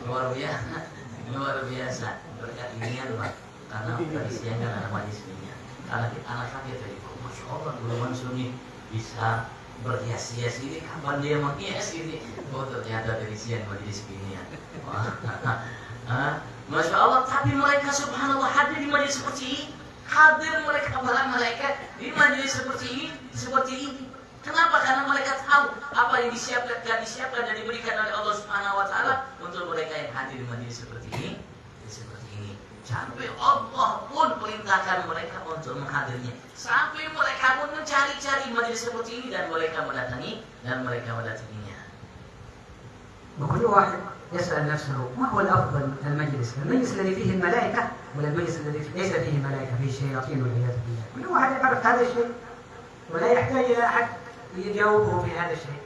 Luar biasa. Berkat ini adalah karena tadi siang kan ada majelis ini. Karena anak saya tadi, masya Allah, dulu mansur ini bisa berhias-hias ini, kapan dia menghias ini? Oh ternyata dari siang majelis ini ya. Masya Allah, tapi mereka subhanallah hadir di majelis seperti ini. Hadir mereka para malaikat di majelis seperti ini. Kenapa? Karena mereka tahu apa yang disiapkan dan diberikan oleh Allah Subhanahu wa taala untuk mereka yang hadir di majelis seperti ini. Sampai Allah pun perintahkan mereka untuk menghadirinya. Sampai mereka pun mencari-cari majelis seperti ini dan mereka mendatanginya. وكل واحد يسأل نفسه ما هو الأفضل المجلس الذي فيه الملائكة ولا المجلس الذي ليس فيه ملائكة فيه شياطين والعياذ بالله. كل واحد يعرف هذا الشيء ولا يحتاج إلى أحد يجاوبه في هذا الشيء.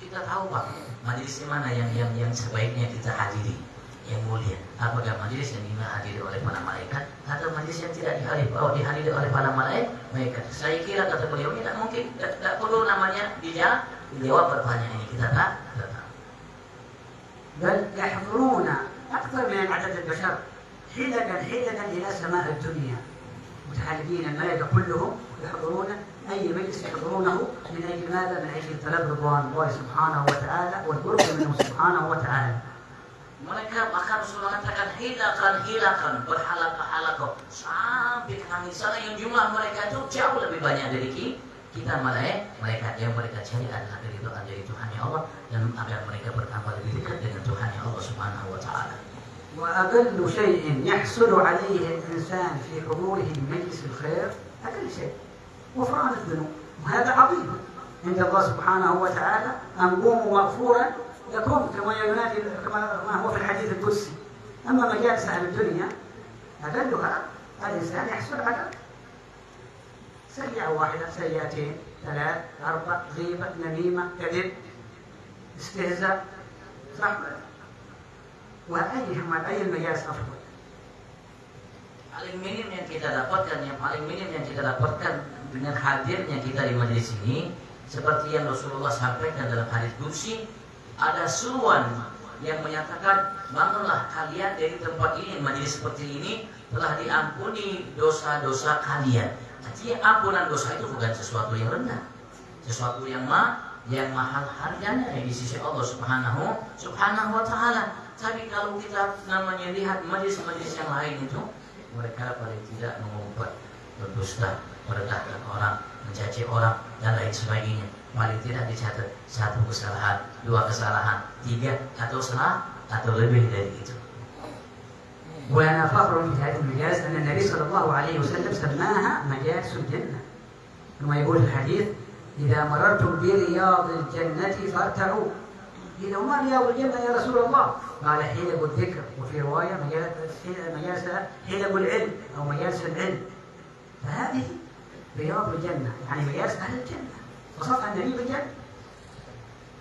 Kita tahu Pak, majelis mana yang sebaiknya kita hadiri, yang mulia. Apakah majelis yang dihadiri oleh para malaikat atau majelis yang tidak dihadiri oleh para malaikat? Saya kira kata beliau tidak mungkin, tidak perlu namanya dijawab pertanyaan ini. Kita tak tahu. بل يحضرون أكثر من عدد البشر حلقا إلى سماء الدنيا متحلقين. الملائكة كلهم يحضرون أي مجلس يحضرونه من أجل ماذا؟ من أجل طلب رضوان الله سبحانه وتعالى والقرب منه سبحانه وتعالى. Mereka bahkan Rasulullah katakan hilakan berhalaqah sampai ke langit sana yang jumlah mereka itu jauh lebih banyak dari kita malaikat yang mereka cari adalah dari Tuhan ya Allah dan agar mereka bertambah lebih dekat dengan Tuhan ya Allah Subhanahu wa taala. وأقل شيء يحصل عليه الإنسان في حضوره مجلس الخير أقل شيء غفران الذنوب، وهذا عظيم عند الله سبحانه وتعالى. أن قوموا مغفورا لكم كما ينادي كما هو في الحديث القدسي. أما مجالس أهل الدنيا أقلها الإنسان يحصل على سيئة واحدة، سيئتين، 3، 4، غيبة، نميمة، كذب، استهزاء، صح؟ وأي المجالس أفضل؟ Paling minim yang kita dapatkan dengan hadirnya kita di majelis ini, seperti yang Rasulullah sampaikan dalam hadis qudsi, ada seruan yang menyatakan bangunlah kalian dari tempat ini, majelis seperti ini telah diampuni dosa-dosa kalian. Artinya ampunan dosa itu bukan sesuatu yang rendah, sesuatu yang yang mahal harganya di sisi Allah Subhanahu wa taala. Tapi kalau kita namanya lihat majelis-majelis yang lain itu, mereka paling tidak mengumpat, berdusta, merendahkan orang, mencaci orang dan lain sebagainya. Paling tidak dicatat 1 kesalahan, 2 kesalahan, 3 atau salah atau lebih dari itu. وأنا فخر في هذه المجالس أن النبي صلى الله عليه وسلم سماها مجالس الجنة، كما يقول الحديث: إذا مررتم برياض الجنة فارتعوا. إذا ما رياض الجنة يا رسول الله؟ قال حلب الذكر، وفي رواية مجالس حلب العلم أو مجالس العلم. فهذه رياض الجنة، يعني مجالس أهل الجنة، وصفها النبي بالجنة.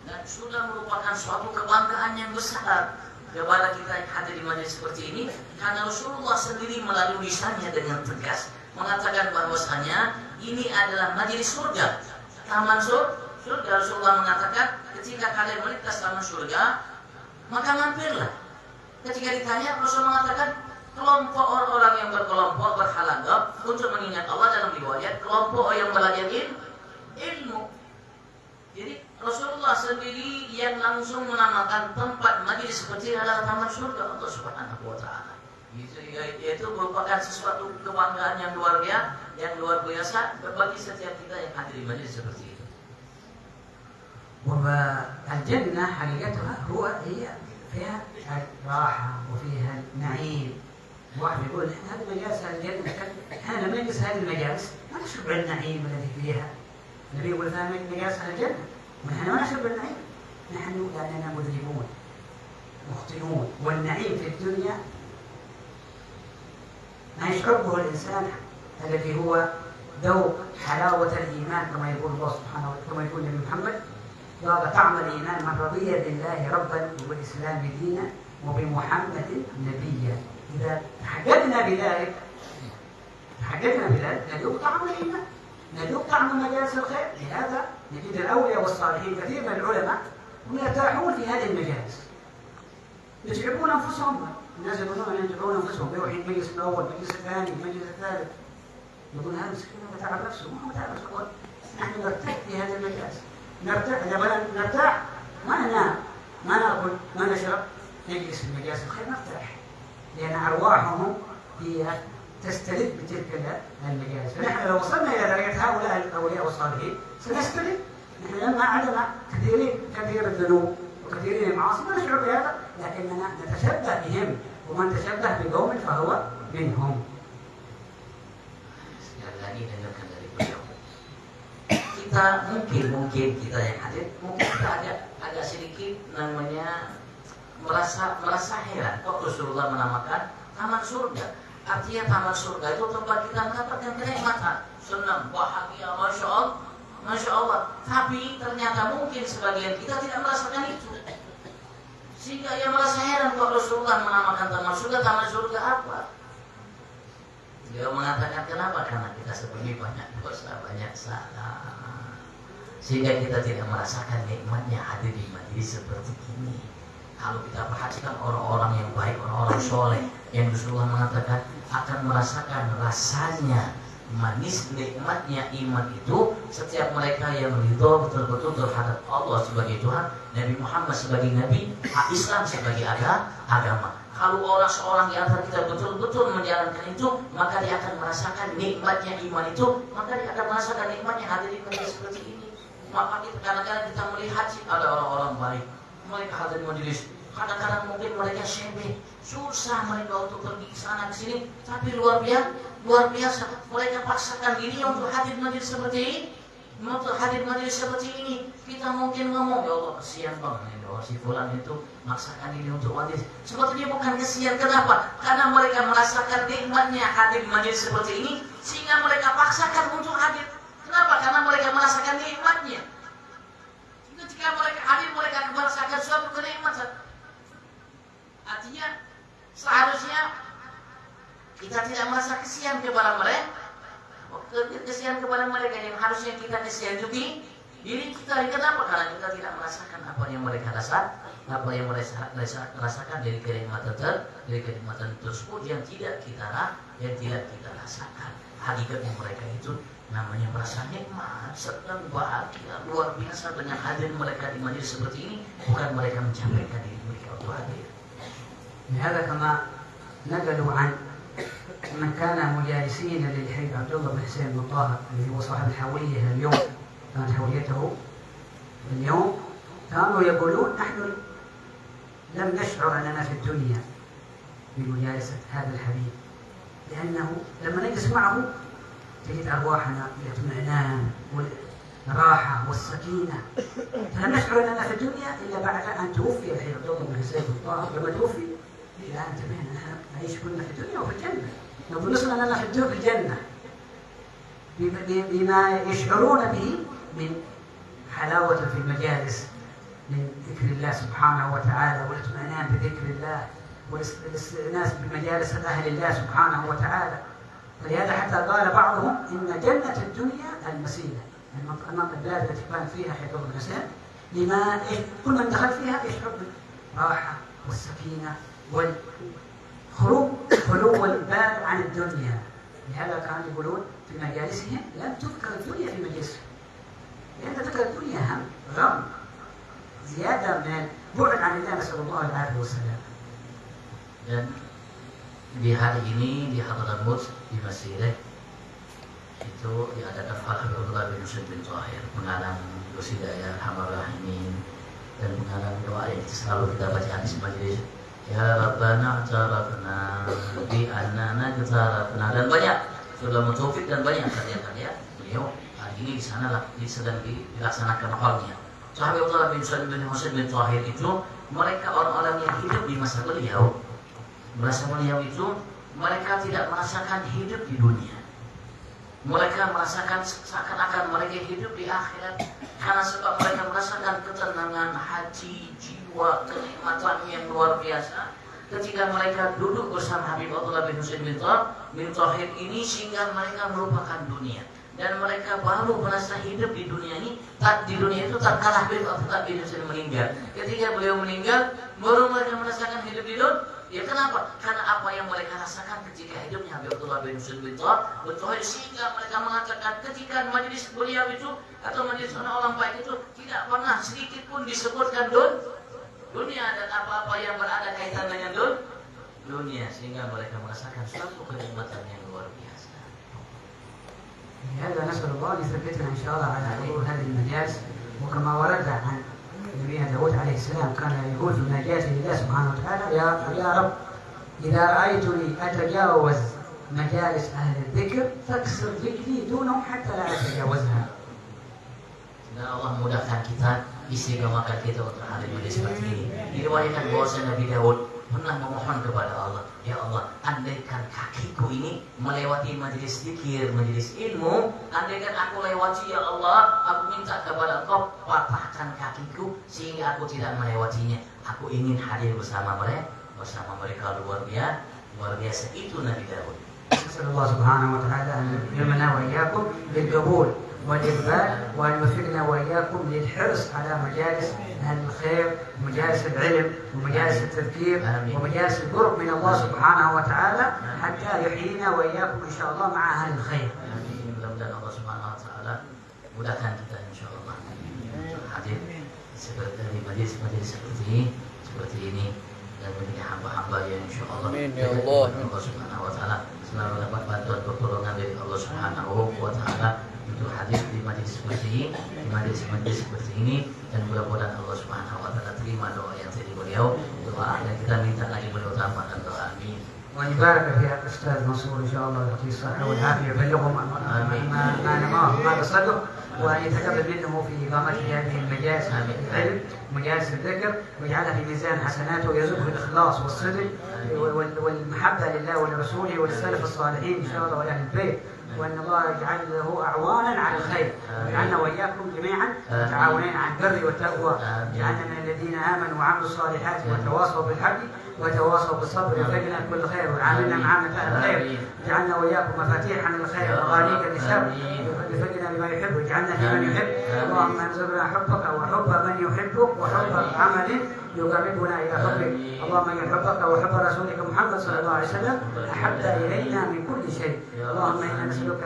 Dan sudah merupakan suatu kebanggaan yang besar kepada kita yang hadir di majelis seperti ini, karena Rasulullah sendiri melalui lisannya dengan tegas mengatakan bahwasanya ini adalah majelis surga, taman surga. Rasulullah mengatakan ketika kalian melintas taman surga, maka mampirlah. Ketika ditanya, Rasulullah mengatakan kelompok orang-orang yang berkelompok berhalangah untuk mengingat Allah, dalam riwayat kelompok yang belajar ilmu. Jadi Rasulullah sendiri yang langsung menamakan tempat majelis seperti adalah taman surga Allah Subhanahu wa taala. Itu merupakan sesuatu kebanggaan yang luar biasa bagi setiap kita yang hadir di majelis seperti itu. والجنة حقيقتها هي فيها راحة وفيها نعيم. واحد يقول هذه مجالس الجنة، احنا لما نجلس هذه المجالس ما نشرب النعيم الذي فيها. النبي يقول فيها مجالس الجنة، ونحن ما نشرب النعيم، نحن لأننا مذنبون مخطئون. والنعيم في الدنيا ما يشربه الإنسان الذي هو ذوق حلاوة الإيمان، كما يقول الله سبحانه وتعالى، كما يقول النبي محمد: ذاق طعم الإيمان من رضي بالله ربا وبالإسلام دينا وبمحمد نبيا. إذا تحققنا بذلك نذوق طعم الإيمان، نذوق طعم مجالس الخير. لهذا نجد الأولياء والصالحين كثير من العلماء هم يرتاحون في هذه المجالس، يتعبون أنفسهم. الناس يقولون يتعبون أنفسهم، يروح المجلس الأول، المجلس الثاني، المجلس الثالث، يقول هذا مسكين يتعب نفسه. ما هو تعب نفسه، نحن نرتاح في هذه المجالس، نرتاح. إذا بدنا نرتاح ما ننام، ما نأكل، ما نشرب، نجلس في مجالس الخير نرتاح، لأن أرواحهم هي تستلذ بتلك المجالس. فنحن لو وصلنا إلى درجة هؤلاء الأولياء والصالحين سنستلذ. نحن لما عندنا كثير الذنوب وكثير المعاصي ما نشعر بهذا، لكننا نتشبه بهم، ومن تشبه بقوم فهو منهم. Sekali lagi dengarkan dari beliau. Kita mungkin kita yang hadir mungkin kita agak sedikit namanya merasa heran kok Rasulullah menamakan taman surga. Artinya taman surga itu tempat kita mendapatkan kenikmatan, senang, bahagia, masya Allah. Tapi ternyata mungkin sebagian kita tidak merasakan itu, sehingga ia merasa heran kok Rasulullah menamakan taman surga apa? Dia mengatakan kenapa? Karena kita sebelumnya banyak dosa, banyak salah, sehingga kita tidak merasakan nikmatnya hadir di majelis seperti ini. Kalau kita perhatikan orang-orang yang baik, orang-orang soleh, yang Rasulullah mengatakan akan merasakan rasanya manis nikmatnya iman itu setiap mereka yang ridho betul-betul terhadap Allah sebagai Tuhan, Nabi Muhammad sebagai Nabi, Islam sebagai agama. Kalau seorang di antara kita betul-betul menjalankan itu, maka dia akan merasakan nikmatnya iman itu, maka dia akan merasakan nikmatnya hadir di majelis seperti ini. Maka kita kadang-kadang kita melihat ada orang-orang baik, mereka hadir di majelis, kadang-kadang mungkin mereka syebeh, susah mereka untuk pergi ke sana ke sini, tapi luar biasa mereka paksakan diri untuk hadir majelis seperti ini. Untuk hadir majelis seperti ini, kita mungkin ngomong, ya Allah kesian banget si fulan itu maksakan diri untuk majelis. Sebetulnya bukan kesian, kenapa? Karena mereka merasakan nikmatnya hadir majelis seperti ini, sehingga mereka paksakan untuk hadir. Kenapa? Karena mereka merasakan nikmatnya. Ketika mereka hadir, mereka merasakan suatu kenikmatan. Artinya seharusnya kita tidak merasa kesian kepada mereka. Kesian kepada mereka yang harusnya kita kesian juga Ini kita kenapa? Karena kita tidak merasakan apa yang mereka rasakan dari kenikmatan tersebut yang tidak kita rasakan. Hakikatnya mereka itu namanya merasa nikmat, sedang bahagia luar biasa dengan hadir mereka di majelis seperti ini, bukan mereka mencampaikan diri mereka untuk hadir. لهذا كما نقلوا عن من كان مجالسين للحي عبد الله بن حسين بن طاهر اللي هو صاحب الحولية اليوم، كانت حوليته اليوم، كانوا يقولون نحن لم نشعر أننا في الدنيا بمجالسة هذا الحبيب، لأنه لما نجلس معه تجد أرواحنا بالاطمئنان والراحة والسكينة، فلم نشعر أننا في الدنيا إلا بعد أن توفي الحي عبد الله بن حسين بن طاهر. لما توفي إلى أن انتبهنا نحن نعيش كلنا في الدنيا وفي الجنة، نظن أننا في الجنة بما يشعرون به من حلاوة في المجالس، من ذكر الله سبحانه وتعالى والاطمئنان بذكر الله والاستئناس بمجالس أهل الله سبحانه وتعالى. فلهذا حتى قال بعضهم إن جنة الدنيا المسيرة، البلاد التي كان فيها حي عبد الله بن حسين، لما كل من دخل فيها يشعر بالراحة والسكينة خلو البال عن الدنيا. لهذا كانوا يقولون في مجالسهم لم تذكر الدنيا في مجلسهم، لأن تذكر الدنيا هم غم زيادة من البعد عن الله، نسأل الله العافية والسلام. Dan di hari ini di Hadramaut di Mesir itu diadakan Habib Abdullah bin Husain bin Tahir, pengarang Qasidaya Arhamar Rahimin dan pengarang doa yang selalu kita baca hadis majelis, ya Rabbana atarafna bi annana jatarafna, dan banyak sudah Taufik dan banyak karya-karya beliau. Hari ini di sana sedang dilaksanakan haulnya. Habib Abdullah bin Husain bin Tahir itu mereka orang-orang yang hidup di masa beliau. Masa beliau itu mereka tidak merasakan hidup di dunia. Mereka merasakan seakan-akan mereka hidup di akhirat, karena sebab mereka merasakan ketenangan hati, jiwa, kenikmatan yang luar biasa ketika mereka duduk bersama Habib Abdullah bin Husain bin Tahir ini, sehingga mereka melupakan dunia dan mereka baru merasa hidup di dunia ini. Di dunia itu tak kalah Habib Abdullah bin Husain meninggal. Ketika beliau meninggal, baru mereka merasakan hidup di dunia. Ya kenapa? Karena apa yang mereka rasakan ketika hidupnya Habib Abdullah bin Husain bin Tahir, sehingga mereka mengatakan ketika majelis beliau itu atau majelis orang baik itu tidak pernah sedikit pun disebutkan dunia dan apa-apa yang berada kaitan dengan dunia, sehingga mereka merasakan suatu kenikmatan yang luar biasa. هذا نسأل الله أن يثبتنا إن شاء الله على حضور هذه المجالس، وكما ورد عن نبينا داود عليه السلام كان يقول في مناجاته لله سبحانه وتعالى يا رب إذا رأيتني أتجاوز مجالس أهل الذكر فاكسر ذكري دونهم حتى لا أتجاوزها. Dan Allah mudahkan kita istiqomahkan kita untuk hadir majelis seperti ini. Diriwayatkan bahwa Nabi Daud pernah memohon kepada Allah, ya Allah, andaikan kakiku ini melewati majelis zikir, majelis ilmu, andaikan aku lewati, ya Allah, aku minta kepada Engkau patahkan kakiku sehingga aku tidak melewatinya. Aku ingin hadir bersama mereka luar biasa. Itu Nabi Daud. نسأل الله سبحانه وتعالى أن يلهمنا وإياكم بالقبول والإقبال، وأن يوفقنا وإياكم للحرص على مجالس أهل الخير، ومجالس العلم، ومجالس التذكير، ومجالس القرب من الله سبحانه وتعالى، حتى يحيينا وإياكم إن شاء الله مع أهل الخير. Mudah-mudahan Allah Subhanahu Wa Taala mudahkan kita insya Allah hadir seperti majelis seperti ini dan menjadi hamba-hamba yang insya Allah Allah Subhanahu Wa Taala selalu dapat bantuan pertolongan dari Allah Subhanahu Wa Taala untuk hadir di majelis seperti ini, di majelis seperti ini, dan mudah-mudahan Allah Subhanahu Wa Taala terima doa yang tadi beliau doa, dan kita minta lagi beliau tambahkan doa. Amin. وأن يبارك في الأستاذ منصور إن شاء الله ويعطيه الصحة والعافية، يبلغه ما نماه ما تصدق، وأن يتقبل منه في إقامته هذه المجالس العلم ومجالس الذكر، ويجعلها في ميزان حسناته، ويرزقه الإخلاص والصدق والمحبة لله ولرسوله وللسلف الصالحين إن شاء الله وأهل البيت، وأن الله يجعل له أعوانا على الخير، ويجعلنا وإياكم جميعا متعاونين على البر والتقوى، جعلنا من الذين آمنوا وعملوا الصالحات وتواصوا بالحق وتواصوا بالصبر يرزقنا كل خير وعاملنا معاملة أهل الخير. اجعلنا وإياكم مفاتيحا للخير ومغاليق للشر. يرزقنا بما يحب واجعلنا فيمن يحب. اللهم ارزقنا حبك وحب من يحبك وحب عمل يقربنا إلى حبك. اللهم إن حبك وحب رسولك محمد صلى الله عليه وسلم أحب إلينا من كل شيء. اللهم إنا نسألك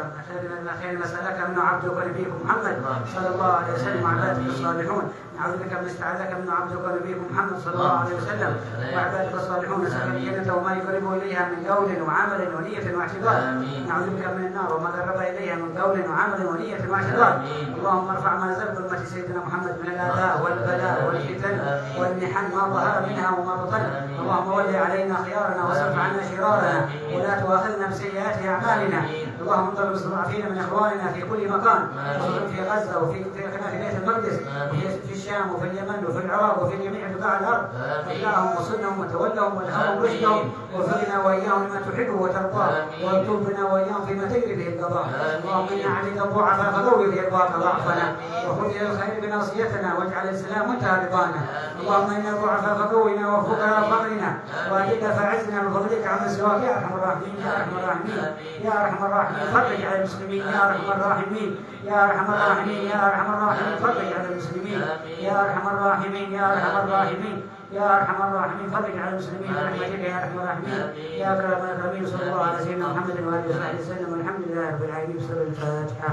من خير ما سألك منه عبدك ونبيك محمد صلى الله عليه وسلم وعبادك الصالحون. نعوذ بك من استعاذك من عبدك ونبيك محمد صلى الله عليه وسلم وعبادك الصالحون. نسألك الجنة وما يقرب إليها من قول وعمل ونية واعتقاد. نعوذ بك من النار وما قرب إليها من قول وعمل ونية واعتقاد. اللهم ارفع منزل أمة سيدنا محمد من الآذى والبلاء والفتن والمحن ما ظهر منها وما بطن. اللهم ول علينا خيارنا واصرف عنا شرارنا ولا تؤاخذنا بسيئات أعمالنا. اللهم انصر المستضعفين من إخواننا في كل مكان خصوصا في غزة وفي بيت المقدس وفي الشام وفي اليمن وفي العراق وفي جميع بقاع الأرض. خذلهم وصلهم وتولهم والهمهم رشدهم وفقنا وإياهم لما تحبه وترضاه والطب بنا وإياهم فيما تجري به القضاء. اللهم إنا عليك الضعفاء فقوي في إرضاك ضعفنا وخذ إلى الخير بناصيتنا واجعل الإسلام منتهى رضانا. اللهم إنا الضعفاء فقوينا وفقنا فقرنا وأجلنا فأعزنا بفضلك عن سواك يا أرحم الراحمين يا أرحم الراحمين يا أرحم الراحمين. فرج على المسلمين يا أرحم الراحمين يا أرحم الراحمين يا أرحم الراحمين. فرج على المسلمين يا أرحم الراحمين يا أرحم الراحمين يا أرحم الراحمين. فرج على المسلمين برحمتك يا أرحم الراحمين يا أكرم الأكرمين. صلى الله على سيدنا محمد وآله وصحبه وسلم والحمد لله رب العالمين. بسم الفاتحة.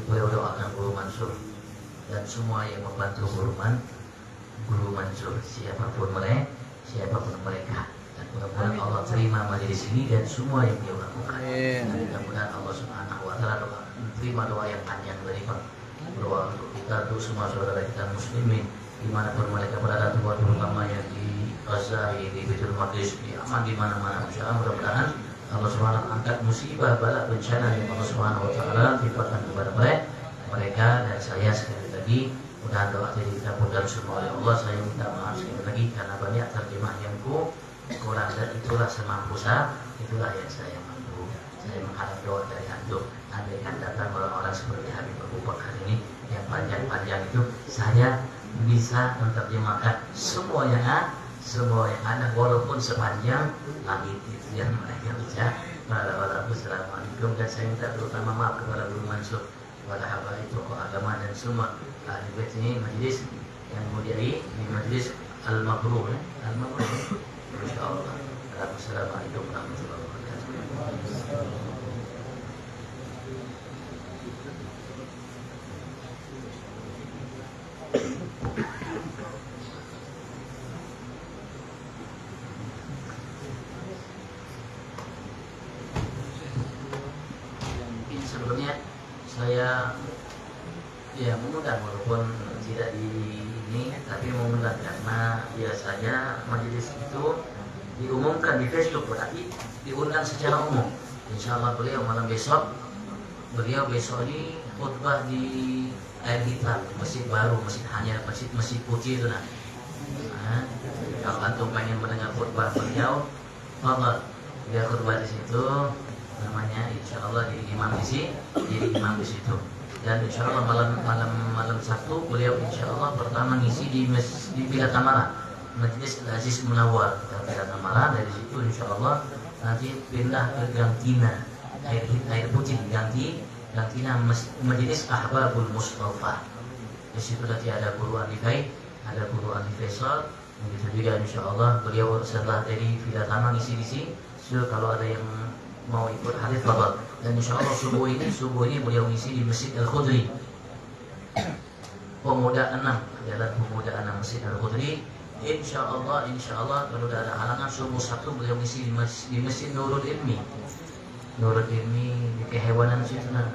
Beliau doakan Guru Mansur dan semua yang membantu Guru Mansur siapapun mereka dan mudah-mudahan Allah terima majelis ini dan semua yang beliau lakukan. Dan mudah-mudahan Allah Subhanahu wa taala terima doa yang panjang dari doa untuk kita untuk semua saudara kita muslimin dimanapun mereka berada, terutama yang di Gaza, di Baitul Maqdis, di Yaman, di mana-mana. Insyaallah mudah-mudahan Allah Subhanahu angkat musibah bala bencana yang Allah Subhanahu wa taala timpakan kepada mereka dan saya sekali lagi mudah doa dari kita dan semua oleh Allah. Saya minta maaf sekali lagi karena banyak terjemah yang kurang dan itulah semampu saya, itulah yang saya mampu. Saya mengharap doa dari antum. Andaikan datang orang-orang seperti Habib Abu Bakar ini yang panjang-panjang itu, saya bisa menerjemahkan semua yang ada walaupun sepanjang langit itu yang mereka bisa. Assalamualaikum. Dan saya minta terutama maaf kepada Guru Mansur, kepada habaib tokoh agama dan semua ahli bait ini, majelis yang mulia di majelis Al-Mabrur. Insyaallah. Assalamualaikum warahmatullahi wabarakatuh. Sebelumnya saya mengundang walaupun tidak di ini, tapi mengundang karena biasanya majelis itu diumumkan di Facebook, berarti diundang secara umum. Insyaallah beliau besok ini khutbah di Air Hitam, masjid baru, masjid putih itu nah. Kalau antum pengen mendengar khutbah beliau, dia khutbah di situ. Namanya insyaallah jadi imam di situ. Dan insyaallah malam Sabtu beliau insyaallah pertama ngisi di Villa Tamara, Majelis Al-Aziz Munawwar Villa Tamara. Dari situ insyaallah nanti pindah ke Gantina air putih, Gantina Majelis Ahbabul Mustafa. Di situ nanti ada Guru Alifai, ada Guru Alifesal. Begitu juga insyaallah beliau setelah dari Villa Tamara ngisi di sini. So, kalau ada yang mau ikut hadis fadal. Dan insyaallah subuh ini beliau ngisi di Masjid Al-Khudri, Pemuda 6, Jalan Pemuda 6 Masjid Al-Khudri. Insyaallah kalau tidak ada halangan subuh Sabtu beliau ngisi di Masjid Nurul Ilmi di kehewanan situ nah.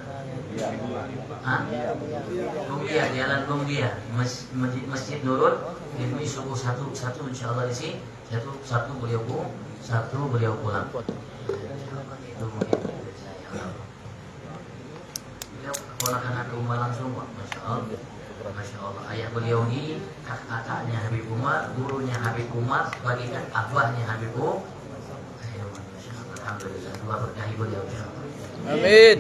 Lumbia, Jalan Lumbia, Masjid Nurul Ilmi subuh satu insyaallah di sini. Satu beliau pulang. Itu mungkin saya. Beliau keponakan aku langsung, Masya Allah. Ayah beliau ini kakaknya Habib Umar, gurunya Habib Umar, bagikan abahnya Habib Umar. Alhamdulillah, Allah berkahi beliau. Amin.